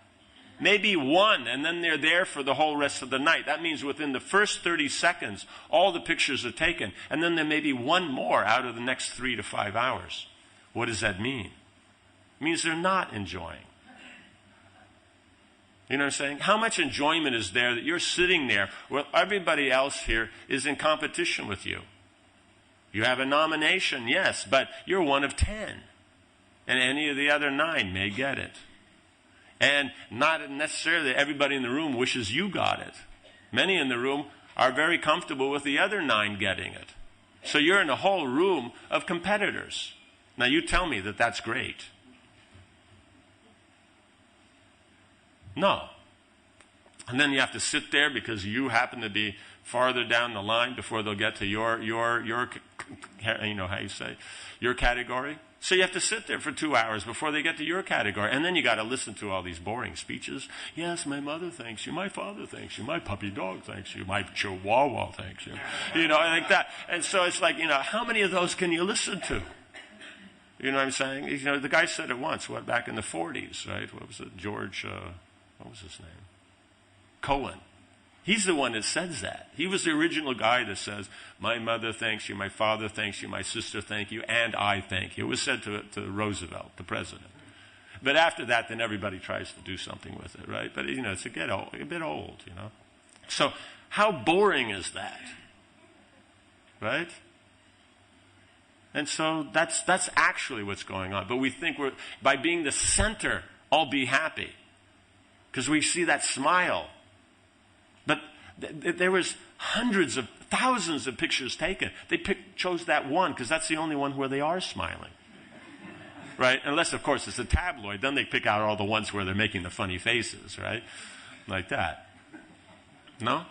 Maybe one, and then they're there for the whole rest of the night. That means within the first 30 seconds, all the pictures are taken, and then there may be one more out of the next 3 to 5 hours. What does that mean? It means they're not enjoying. You know what I'm saying? How much enjoyment is there that you're sitting there while everybody else here is in competition with you? You have a nomination, yes, but you're one of 10. And any of the other 9 may get it. And not necessarily everybody in the room wishes you got it. Many in the room are very comfortable with the other 9 getting it. So you're in a whole room of competitors. Now you tell me that that's great. No. And then you have to sit there because you happen to be farther down the line before they'll get to your your category. So you have to sit there for 2 hours before they get to your category. And then you got to listen to all these boring speeches. Yes, my mother thanks you. My father thanks you. My puppy dog thanks you. My chihuahua thanks you. Like that. And so it's like, how many of those can you listen to? You know what I'm saying? The guy said it once, back in the 40s, right? What was it? George, what was his name? Cohen. He's the one that says that. He was the original guy that says, my mother thanks you, my father thanks you, my sister thank you, and I thank you. It was said to Roosevelt, the president. But after that, then everybody tries to do something with it, right? But, it's a bit old, So how boring is that? Right? And so that's actually what's going on. But we think by being the center, I'll be happy. Because we see that smile. But there was hundreds of thousands of pictures taken. They chose that one because that's the only one where they are smiling. Right? Unless, of course, it's a tabloid. Then they pick out all the ones where they're making the funny faces, right? Like that. No?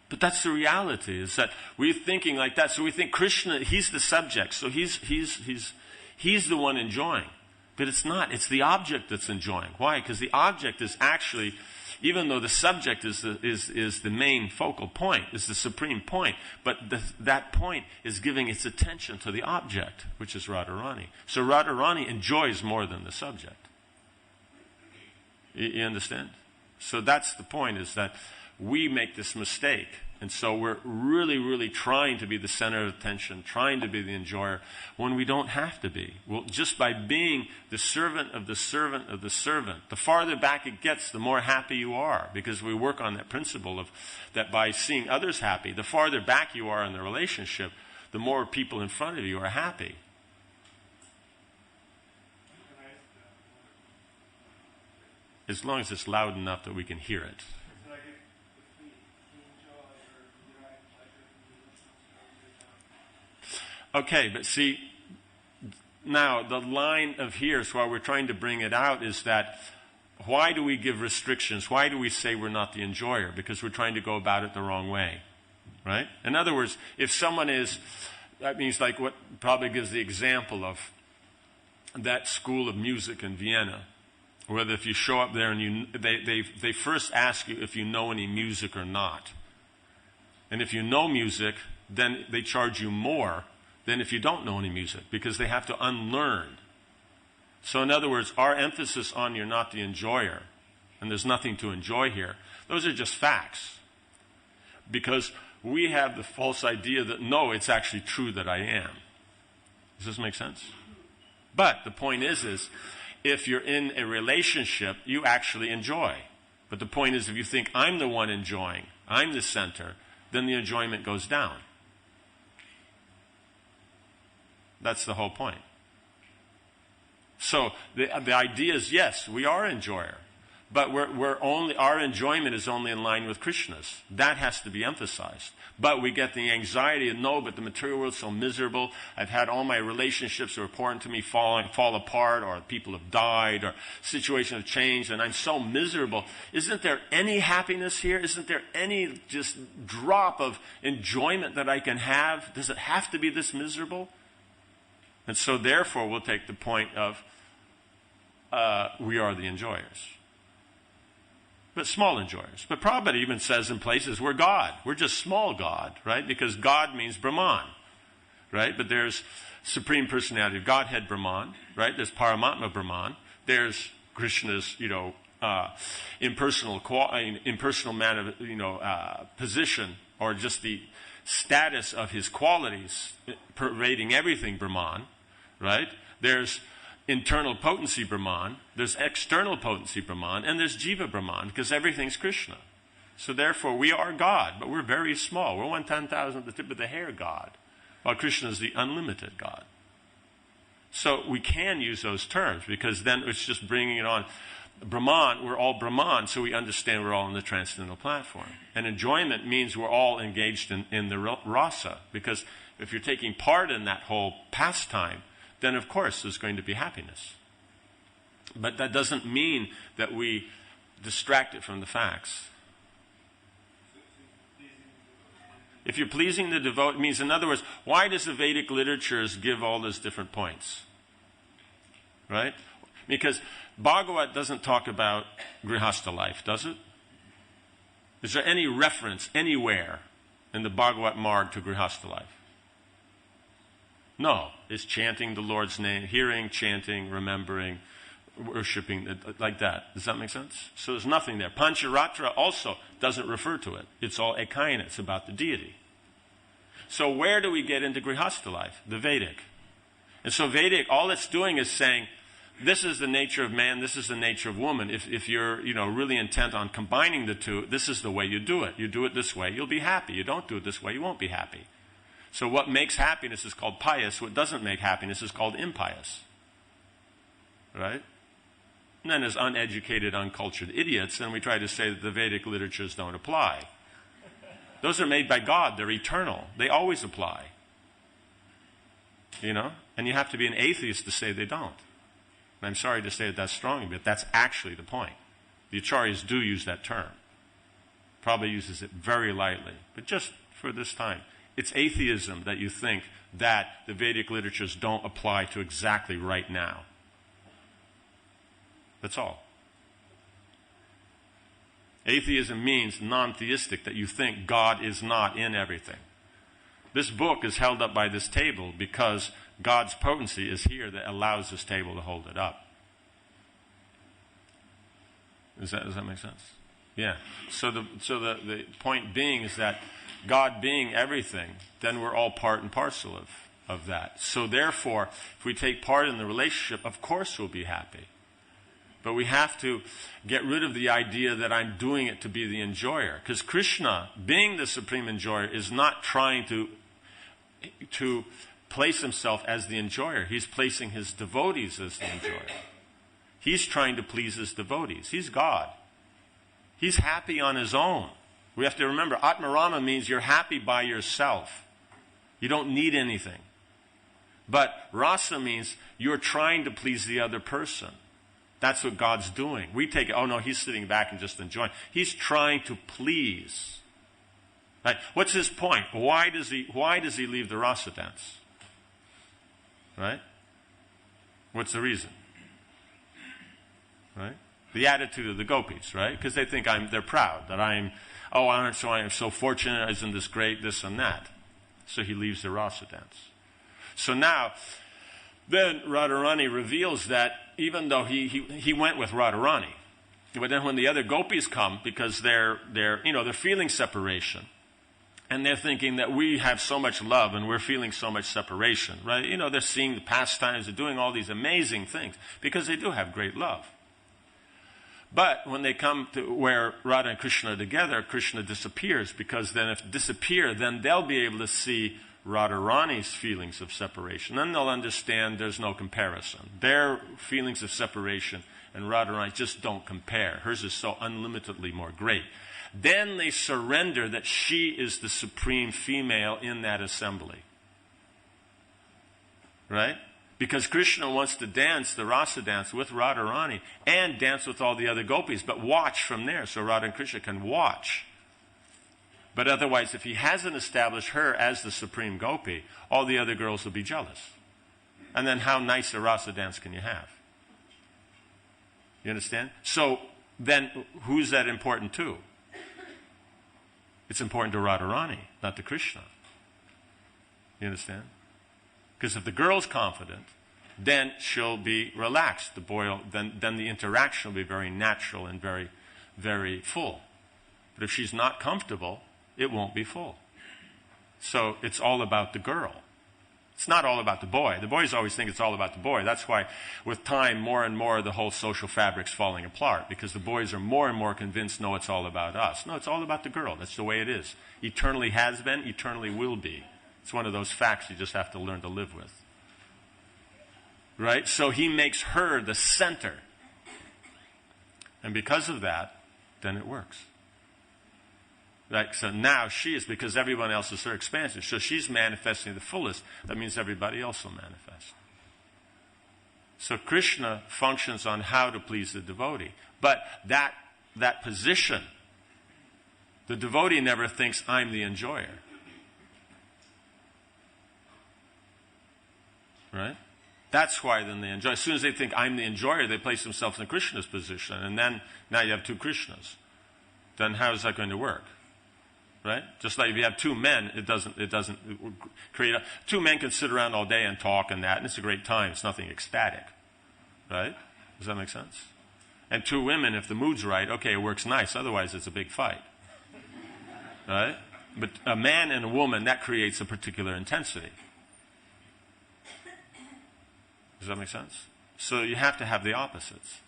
But that's the reality, is that we're thinking like that. So we think Krishna, he's the subject. So he's the one enjoying. But it's not. It's the object that's enjoying. Why? Because the object is actually, even though the subject is the main focal point, is the supreme point, but that point is giving its attention to the object, which is Radharani. So Radharani enjoys more than the subject. You understand? So that's the point, is that we make this mistake. And so we're really, really trying to be the center of attention, trying to be the enjoyer, when we don't have to be. Well, just by being the servant of the servant of the servant, the farther back it gets, the more happy you are, because we work on that principle of that by seeing others happy, the farther back you are in the relationship, the more people in front of you are happy. As long as it's loud enough that we can hear it. Okay, but see, Now, the line of here, so why we're trying to bring it out, is that why do we give restrictions? Why do we say we're not the enjoyer? Because we're trying to go about it the wrong way, right? In other words, if someone is, that means like what probably gives the example of that school of music in Vienna, where if you show up there and they first ask you if you know any music or not. And if you know music, then they charge you more than if you don't know any music, because they have to unlearn. So in other words, our emphasis on you're not the enjoyer, and there's nothing to enjoy here, those are just facts. Because we have the false idea that, no, it's actually true that I am. Does this make sense? But the point is if you're in a relationship, you actually enjoy. But the point is, if you think I'm the one enjoying, I'm the center, then the enjoyment goes down. That's the whole point. So the idea is, yes, we are enjoyer, but our enjoyment is only in line with Krishna's. That has to be emphasized. But we get the anxiety of, no, but the material world's so miserable. I've had all my relationships that are important to me fall apart, or people have died, or situations have changed, and I'm so miserable. Isn't there any happiness here? Isn't there any just drop of enjoyment that I can have? Does it have to be this miserable? And so therefore we'll take the point of we are the enjoyers. But small enjoyers. But Prabhupada even says in places we're God. We're just small God, right? Because God means Brahman, right? But there's Supreme Personality of Godhead Brahman, right? There's Paramatma Brahman. There's Krishna's, impersonal position, or just the status of his qualities pervading everything Brahman, right? There's internal potency Brahman, there's external potency Brahman, and there's Jiva Brahman, because everything's Krishna. So therefore, we are God, but we're very small. We're 1/10,000 at the tip of the hair God, while Krishna is the unlimited God. So we can use those terms, because then it's just bringing it on. Brahman, we're all Brahman, so we understand we're all on the transcendental platform. And enjoyment means we're all engaged in the rasa, because if you're taking part in that whole pastime, then of course there's going to be happiness. But that doesn't mean that we distract it from the facts. If you're pleasing the devotee, it means, in other words, why does the Vedic literatures give all those different points? Right? Because Bhagavat doesn't talk about grihastha life, does it? Is there any reference anywhere in the Bhagavat Marg to grihastha life? No. It's chanting the Lord's name, hearing, chanting, remembering, worshipping, like that. Does that make sense? So there's nothing there. Pancharatra also doesn't refer to it. It's all ekayana. It's about the deity. So where do we get into grihastha life? The Vedic. And so Vedic, all it's doing is saying, this is the nature of man, this is the nature of woman. If you're really intent on combining the two, this is the way you do it. You do it this way, you'll be happy. You don't do it this way, you won't be happy. So what makes happiness is called pious. What doesn't make happiness is called impious. Right? And then as uneducated, uncultured idiots, then we try to say that the Vedic literatures don't apply. Those are made by God. They're eternal. They always apply. And you have to be an atheist to say they don't. And I'm sorry to say that that's strong, but that's actually the point. The Acharyas do use that term. Probably uses it very lightly, but just for this time. It's atheism that you think that the Vedic literatures don't apply to exactly right now. That's all. Atheism means non-theistic, that you think God is not in everything. This book is held up by this table because God's potency is here that allows this table to hold it up. Does that make sense? Yeah. So the point being is that God being everything, then we're all part and parcel of that. So therefore, if we take part in the relationship, of course we'll be happy. But we have to get rid of the idea that I'm doing it to be the enjoyer. Because Krishna, being the supreme enjoyer, is not trying to place himself as the enjoyer. He's placing his devotees as the enjoyer. He's trying to please his devotees. He's God. He's happy on his own. We have to remember, Atmarama means you're happy by yourself. You don't need anything. But rasa means you're trying to please the other person. That's what God's doing. We take it, oh no, he's sitting back and just enjoying. He's trying to please. Right? What's his point? Why does he leave the rasa dance? Right? What's the reason? Right? The attitude of the gopis, right? Because they think they're proud, that I am so fortunate, isn't this great, this and that. So he leaves the rasa dance. So now, then Radharani reveals that even though he went with Radharani, but then when the other gopis come, because they're feeling separation, and they're thinking that we have so much love and we're feeling so much separation, right? They're seeing the pastimes, they're doing all these amazing things because they do have great love. But when they come to where Radha and Krishna are together, Krishna disappears, because then if disappear, then they'll be able to see Radharani's feelings of separation. Then they'll understand there's no comparison. Their feelings of separation and Radharani just don't compare. Hers is so unlimitedly more great. Then they surrender that she is the supreme female in that assembly. Right? Because Krishna wants to dance the rasa dance with Radharani and dance with all the other gopis, but watch from there, so Radha and Krishna can watch. But otherwise, if he hasn't established her as the supreme gopi, all the other girls will be jealous. And then how nice a rasa dance can you have? You understand? So then who's that important to? It's important to Radharani, not to Krishna. You understand? Because if the girl's confident, then she'll be relaxed. Then the interaction will be very natural and very, very full. But if she's not comfortable, it won't be full. So it's all about the girl. It's not all about the boy. The boys always think it's all about the boy. That's why, with time, more and more the whole social fabric's falling apart, because the boys are more and more convinced, no, it's all about us. No, it's all about the girl. That's the way it is. Eternally has been, eternally will be. It's one of those facts you just have to learn to live with. Right? So he makes her the center. And because of that, then it works. Right? So now she is, because everyone else is her expansion. So she's manifesting the fullest. That means everybody else will manifest. So Krishna functions on how to please the devotee. But that position, the devotee never thinks, I'm the enjoyer. Right? That's why then they enjoy. As soon as they think, I'm the enjoyer, they place themselves in Krishna's position. And then, now you have two Krishnas. Then how is that going to work? Right? Just like if you have two men, it doesn't create two men can sit around all day and talk and that, and it's a great time. It's nothing ecstatic. Right? Does that make sense? And two women, if the mood's right, okay, it works nice. Otherwise, it's a big fight. Right? But a man and a woman, that creates a particular intensity. Does that make sense? So you have to have the opposites.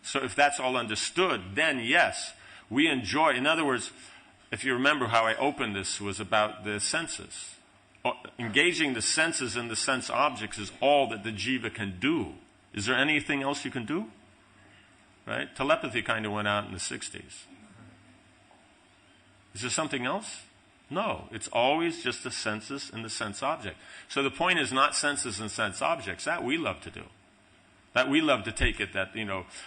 So if that's all understood, then yes, we enjoy. In other words, if you remember how I opened this was about the senses. Engaging the senses and the sense objects is all that the jiva can do. Is there anything else you can do? Right? Telepathy kind of went out in the 60s. Is there something else? No. It's always just the senses and the sense object. So the point is not senses and sense objects. That we love to do. That we love to take it that,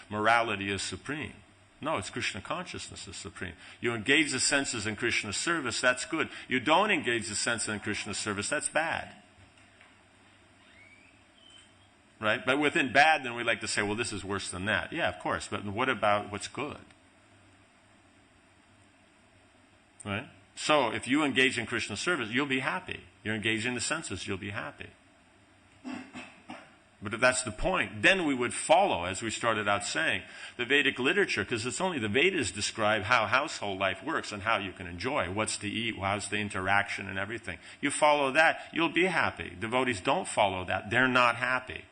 morality is supreme. No, it's Krishna consciousness is supreme. You engage the senses in Krishna's service, that's good. You don't engage the senses in Krishna's service, that's bad. Right? But within bad, then we like to say, well, this is worse than that. Yeah, of course, but what about what's good? Right? So, if you engage in Krishna's service, you'll be happy. You're engaging the senses, you'll be happy. But if that's the point, then we would follow, as we started out saying, the Vedic literature, because it's only the Vedas describe how household life works and how you can enjoy, what's to eat, how's the interaction and everything. You follow that, you'll be happy. Devotees don't follow that. They're not happy.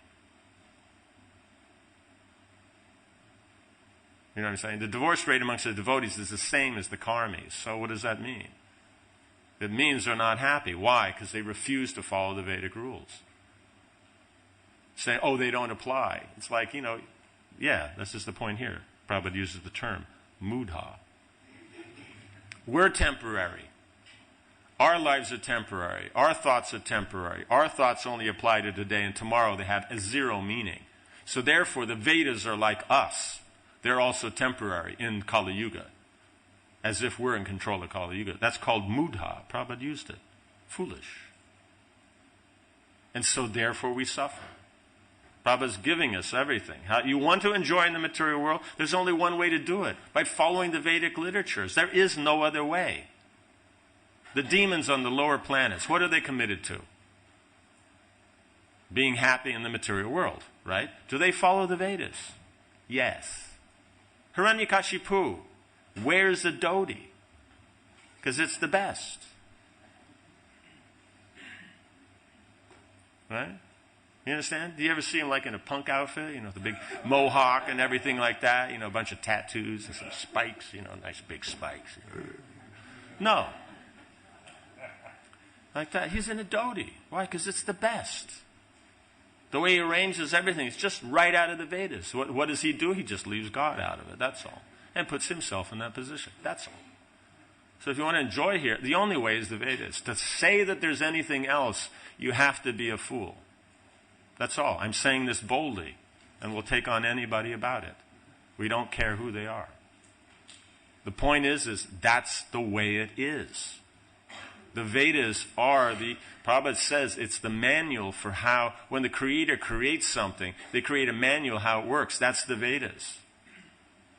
You know what I'm saying? The divorce rate amongst the devotees is the same as the karmis. So what does that mean? It means they're not happy. Why? Because they refuse to follow the Vedic rules. Say, oh, they don't apply. It's like, yeah, this is the point here. Prabhupada uses the term, mudha. We're temporary. Our lives are temporary. Our thoughts are temporary. Our thoughts only apply to today, and tomorrow they have a zero meaning. So therefore, the Vedas are like us. They're also temporary in Kali Yuga, as if we're in control of Kali Yuga. That's called mudha. Prabhupada used it. Foolish. And so therefore we suffer. Prabhupada's giving us everything. You want to enjoy in the material world? There's only one way to do it, by following the Vedic literatures. There is no other way. The demons on the lower planets, what are they committed to? Being happy in the material world, right? Do they follow the Vedas? Yes. Hiranyakashipu wears the dhoti because it's the best. Right? You understand? Do you ever see him like in a punk outfit? You know, the big mohawk and everything like that? You know, a bunch of tattoos and some spikes, you know, nice big spikes. No. Like that. He's in a dhoti. Why? Because it's the best. The way he arranges everything, it's just right out of the Vedas. What does he do? He just leaves God out of it. That's all. And puts himself in that position. That's all. So if you want to enjoy here, the only way is the Vedas. To say that there's anything else, you have to be a fool. That's all. I'm saying this boldly, and we'll take on anybody about it. We don't care who they are. The point is that's the way it is. The Vedas are Prabhupada says it's the manual for how, when the Creator creates something, they create a manual how it works. That's the Vedas.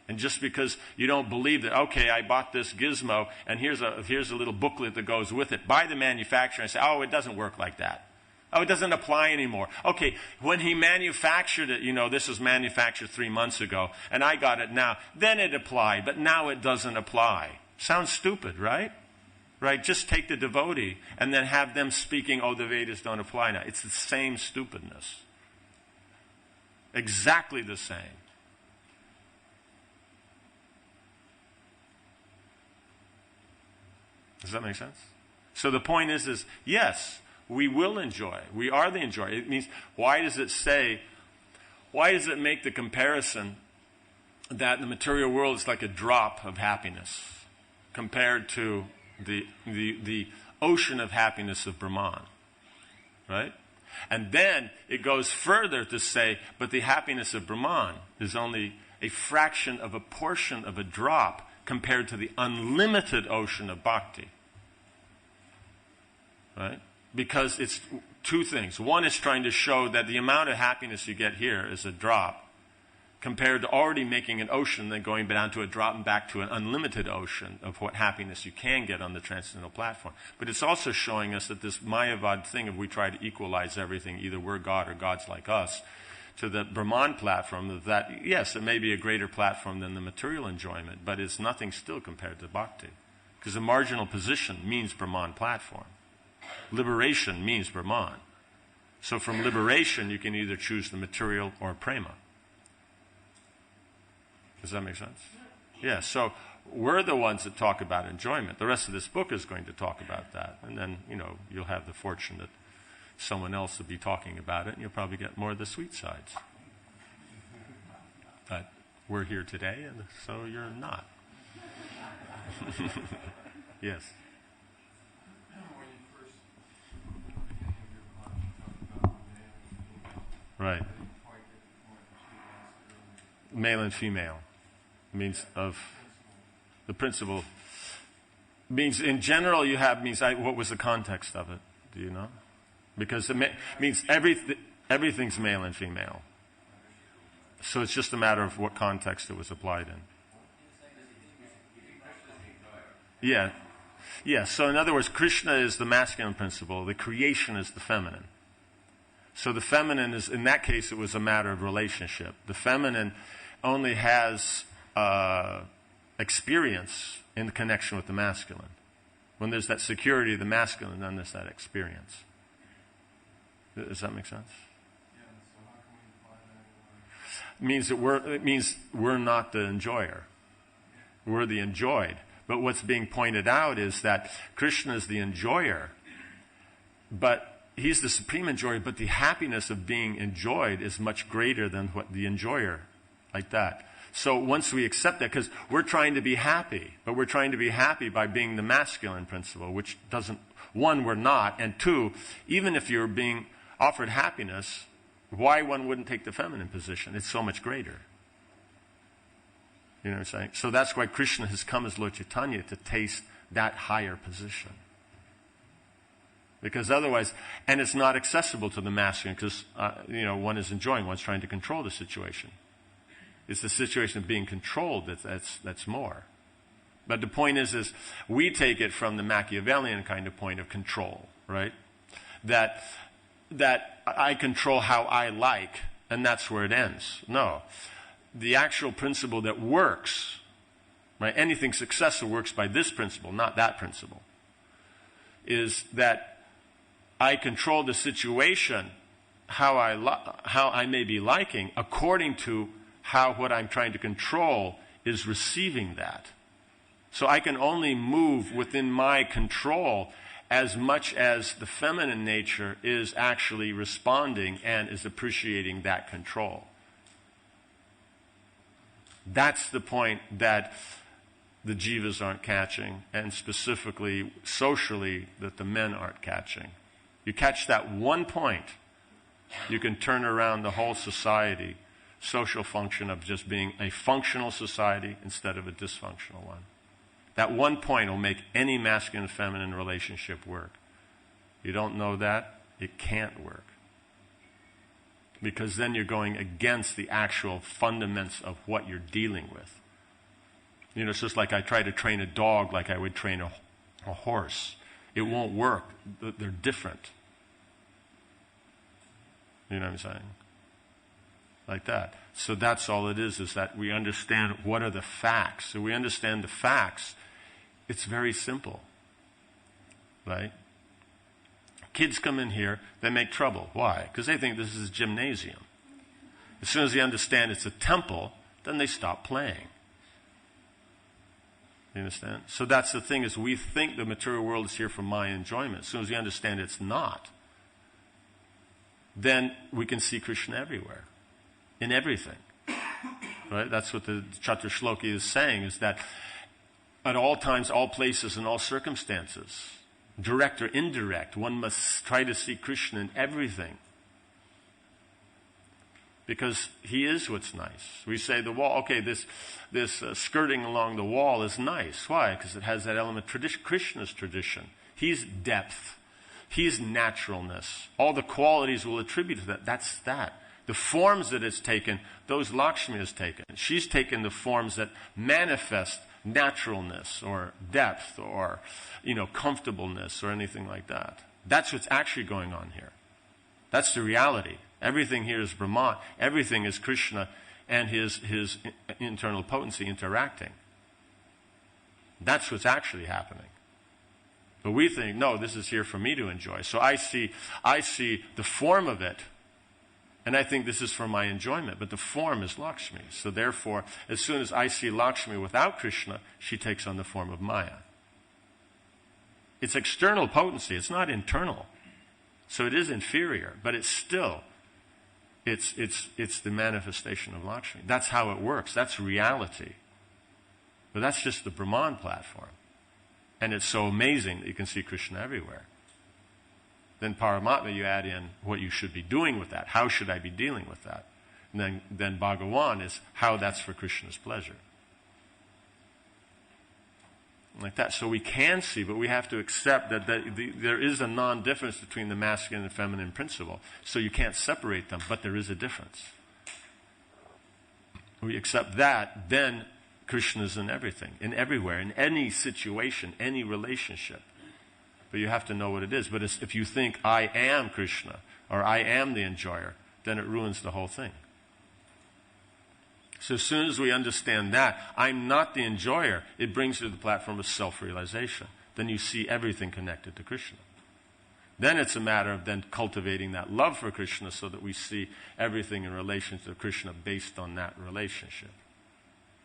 And just because you don't believe that, okay, I bought this gizmo, and here's a little booklet that goes with it, by the manufacturer, and say, oh, it doesn't work like that. Oh, it doesn't apply anymore. Okay, when he manufactured it, you know, this was manufactured 3 months ago, and I got it now. Then it applied, but now it doesn't apply. Sounds stupid, right? Right? Just take the devotee and then have them speaking, oh, the Vedas don't apply now. It's the same stupidness. Exactly the same. Does that make sense? So the point is yes, we will enjoy. We are the enjoyer. It means, why does it make the comparison that the material world is like a drop of happiness compared to the ocean of happiness of Brahman, right? And then it goes further to say, but the happiness of Brahman is only a fraction of a portion of a drop compared to the unlimited ocean of bhakti, right? Because it's two things. One is trying to show that the amount of happiness you get here is a drop compared to already making an ocean, then going down to a drop and back to an unlimited ocean of what happiness you can get on the transcendental platform. But it's also showing us that this Mayavad thing, if we try to equalize everything, either we're God or God's like us, to the Brahman platform, that yes, it may be a greater platform than the material enjoyment, but it's nothing still compared to bhakti. Because a marginal position means Brahman platform. Liberation means Brahman. So from liberation, you can either choose the material or prema. Does that make sense? Yeah, so we're the ones that talk about enjoyment. The rest of this book is going to talk about that. And then, you know, you'll have the fortune that someone else will be talking about it, and you'll probably get more of the sweet sides. But we're here today, and so you're not. Yes. Right. Male and female means of the principle. Means in general you have what was the context of it? Do you know? Because it means everything's male and female. So it's just a matter of what context it was applied in. Yeah. Yeah. So in other words, Krishna is the masculine principle. The creation is the feminine. So the feminine is, in that case, it was a matter of relationship. The feminine only has experience in connection with the masculine. When there's that security of the masculine, then there's that experience. Does that make sense? It means we're not the enjoyer. We're the enjoyed. But what's being pointed out is that Krishna is the enjoyer, but he's the supreme enjoyer, but the happiness of being enjoyed is much greater than what the enjoyer, like that. So once we accept that, because we're trying to be happy, but we're trying to be happy by being the masculine principle, which doesn't, one, we're not, and two, even if you're being offered happiness, why one wouldn't take the feminine position? It's so much greater. You know what I'm saying? So that's why Krishna has come as Lord Chaitanya, to taste that higher position. Because otherwise, and it's not accessible to the masculine, because, one is enjoying, one's trying to control the situation. It's the situation of being controlled that's more. But the point is we take it from the Machiavellian kind of point of control, right? That I control how I like, and that's where it ends. No. The actual principle that works, right? Anything successful works by this principle, not that principle. Is that I control the situation how I may be liking according to how what I'm trying to control is receiving that. So I can only move within my control as much as the feminine nature is actually responding and is appreciating that control. That's the point that the jivas aren't catching, and specifically socially that the men aren't catching. You catch that one point, you can turn around the whole society, social function of just being a functional society instead of a dysfunctional one. That one point will make any masculine and feminine relationship work. You don't know that, it can't work. Because then you're going against the actual fundaments of what you're dealing with. You know, it's just like I try to train a dog like I would train a horse. It won't work. They're different. You know what I'm saying? Like that. So that's all it is that we understand what are the facts. So we understand the facts. It's very simple. Right? Kids come in here, they make trouble. Why? Because they think this is a gymnasium. As soon as they understand it's a temple, then they stop playing. You understand? So that's the thing, is we think the material world is here for my enjoyment. As soon as we understand it's not, then we can see Krishna everywhere. In everything. Right? That's what the Chaturshloki is saying, is that at all times, all places, and all circumstances, direct or indirect, one must try to see Krishna in everything. Because he is what's nice. We say the wall, okay, this skirting along the wall is nice. Why? Because it has that element, Krishna's tradition. He's depth. He's naturalness. All the qualities we'll attribute to that. That's that. The forms that it's taken, those Lakshmi has taken. She's taken the forms that manifest naturalness or depth or, comfortableness or anything like that. That's what's actually going on here. That's the reality. Everything here is Brahman. Everything is Krishna and his internal potency interacting. That's what's actually happening. But we think, no, this is here for me to enjoy. So I see the form of it, and I think this is for my enjoyment, but the form is Lakshmi. So therefore, as soon as I see Lakshmi without Krishna, she takes on the form of Maya. It's external potency, it's not internal. So it is inferior, but it's still, it's the manifestation of Lakshmi. That's how it works, that's reality. But that's just the Brahman platform. And it's so amazing that you can see Krishna everywhere. Then Paramatma, you add in what you should be doing with that. How should I be dealing with that? And then Bhagavan is how that's for Krishna's pleasure. Like that. So we can see, but we have to accept that there is a non-difference between the masculine and feminine principle. So you can't separate them, but there is a difference. We accept that, then Krishna is in everything, in everywhere, in any situation, any relationship. But you have to know what it is. But if you think, I am Krishna, or I am the enjoyer, then it ruins the whole thing. So as soon as we understand that, I'm not the enjoyer, it brings you to the platform of self-realization. Then you see everything connected to Krishna. Then it's a matter of then cultivating that love for Krishna so that we see everything in relation to Krishna based on that relationship.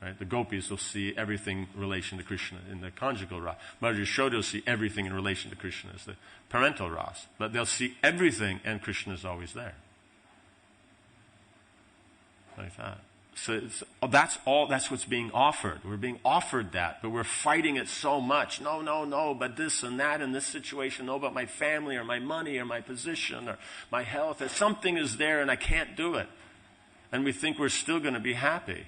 Right? The gopis will see everything in relation to Krishna in the conjugal rasa. Madhurya Yashoda will see everything in relation to Krishna as the parental rasa. But they'll see everything and Krishna is always there. Like that. So that's what's being offered. We're being offered that, but we're fighting it so much. No, no, no, but this and that in this situation. No, but my family or my money or my position or my health. Or something is there and I can't do it. And we think we're still going to be happy.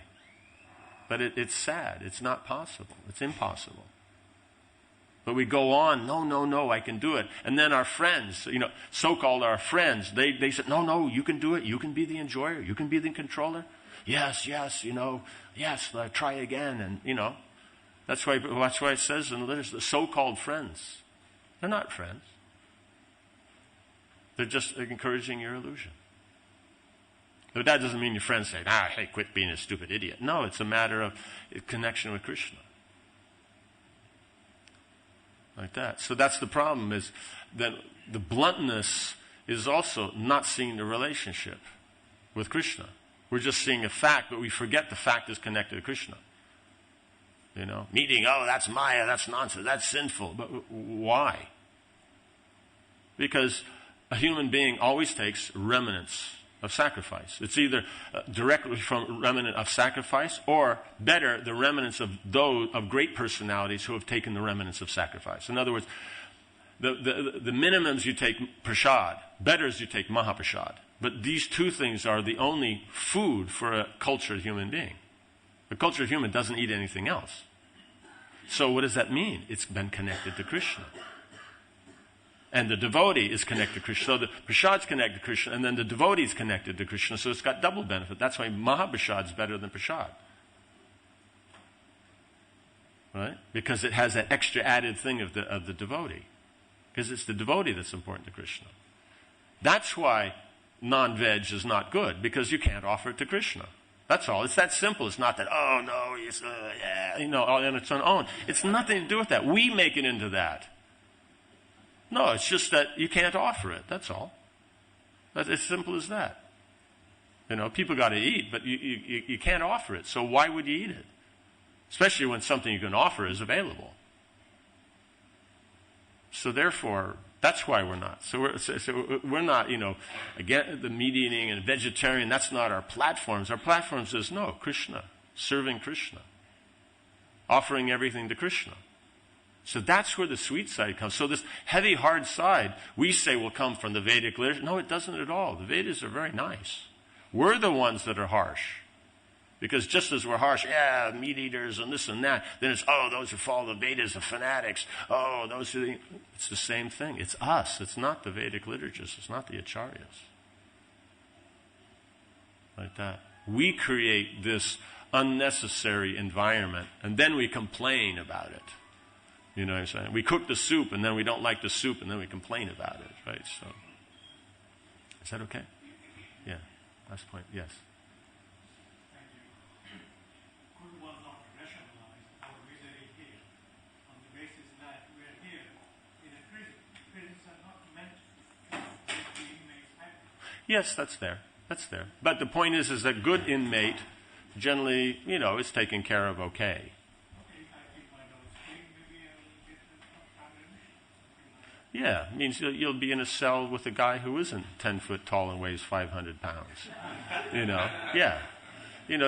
But it's sad. It's not possible. It's impossible. But we go on, no, no, no, I can do it. And then our friends, so-called our friends, they said, no, no, you can do it. You can be the enjoyer. You can be the controller. Yes, yes, yes, try again. And, that's why it says in the literature, the so-called friends. They're not friends. They're just encouraging your illusion. But that doesn't mean your friends say, hey, quit being a stupid idiot. No, it's a matter of connection with Krishna. Like that. So that's the problem, is that the bluntness is also not seeing the relationship with Krishna. We're just seeing a fact, but we forget the fact is connected to Krishna. Meeting, that's Maya, that's nonsense, that's sinful. But why? Because a human being always takes remnants of sacrifice. It's either directly from remnant of sacrifice, or better, the remnants of great personalities who have taken the remnants of sacrifice. In other words, the minimums you take prasad, better is you take mahaprasad. But these two things are the only food for a cultured human being. A cultured human doesn't eat anything else. So what does that mean? It's been connected to Krishna. And the devotee is connected to Krishna. So the prasad's connected to Krishna, and then the devotee is connected to Krishna. So it's got double benefit. That's why mahaprasad is better than prasad. Right? Because it has that extra added thing of the devotee. Because it's the devotee that's important to Krishna. That's why non-veg is not good, because you can't offer it to Krishna. That's all. It's that simple. It's not that, oh no, on its own. It's nothing to do with that. We make it into that. No, it's just that you can't offer it. That's all. That's as simple as that. People got to eat, but you can't offer it. So why would you eat it? Especially when something you can offer is available. So therefore, that's why we're not. So we're not, again, the meat eating and vegetarian, that's not our platforms. Our platforms is, no, Krishna, serving Krishna, offering everything to Krishna. So that's where the sweet side comes. So this heavy, hard side, we say will come from the Vedic literature. No, it doesn't at all. The Vedas are very nice. We're the ones that are harsh. Because just as we're harsh, meat eaters and this and that, then it's, those who follow the Vedas are fanatics. Those who... It's the same thing. It's us. It's not the Vedic literatures. It's not the acharyas. Like that. We create this unnecessary environment, and then we complain about it. You know what I'm saying? We cook the soup, and then we don't like the soup, and then we complain about it, right? So, is that okay? Yeah. Last point. Yes. Could one not rationalize our misery here on the basis that we are here in a prison? Prisons are not meant to make the inmates happy. Yes, that's there. That's there. But the point is that good inmate generally, is taken care of okay. Yeah, it means you'll be in a cell with a guy who isn't 10 foot tall and weighs 500 pounds. Yeah.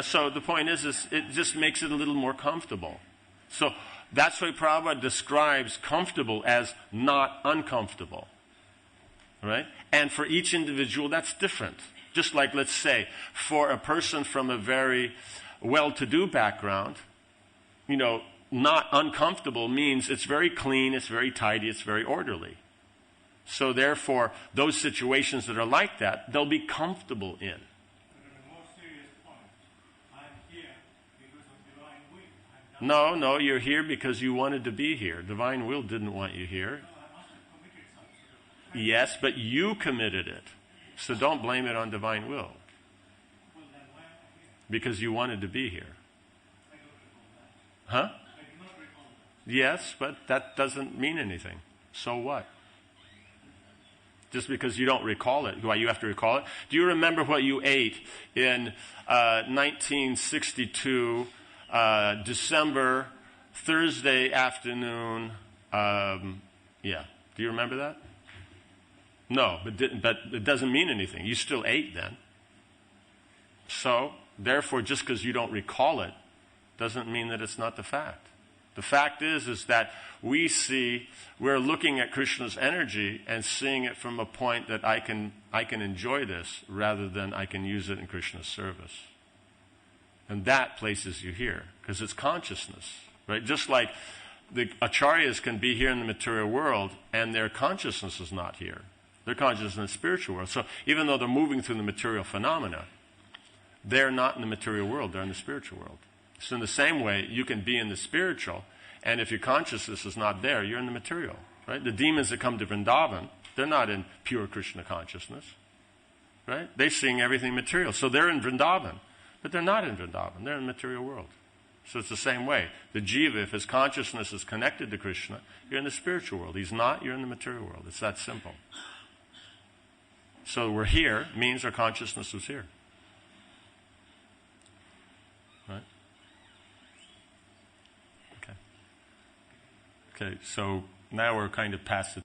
So the point is it just makes it a little more comfortable. So that's why Prabhupada describes comfortable as not uncomfortable. Right? And for each individual, that's different. Just like, let's say, for a person from a very well-to-do background, not uncomfortable means it's very clean, it's very tidy, it's very orderly. So therefore, those situations that are like that, they'll be comfortable in. But on a more serious point, I'm here because of divine will. No, you're here because you wanted to be here. Divine will didn't want you here. No, I must have committed some sort of... Yes, but you committed it. So don't blame it on divine will. Well, then why am I here? Because you wanted to be here. I don't recall that. Huh? I do not recall that. Yes, but that doesn't mean anything. So what? Just because you don't recall it, why you have to recall it? Do you remember what you ate in 1962, December, Thursday afternoon? Do you remember that? No, but it doesn't mean anything. You still ate then. So Therefore, just because you don't recall it doesn't mean that it's not the fact. The fact is that we're looking at Krishna's energy and seeing it from a point that I can enjoy this rather than I can use it in Krishna's service. And that places you here, because it's consciousness, right? Just like the acharyas can be here in the material world and their consciousness is not here. Their consciousness is in the spiritual world. So even though they're moving through the material phenomena, they're not in the material world, they're in the spiritual world. So in the same way, you can be in the spiritual, and if your consciousness is not there, you're in the material, right? The demons that come to Vrindavan, they're not in pure Krishna consciousness, right? They're seeing everything material. So they're in Vrindavan, but they're not in Vrindavan. They're in the material world. So it's the same way. The jiva, if his consciousness is connected to Krishna, you're in the spiritual world. He's not, you're in the material world. It's that simple. So we're here means our consciousness was here. Right? Okay, so now we're kind of past the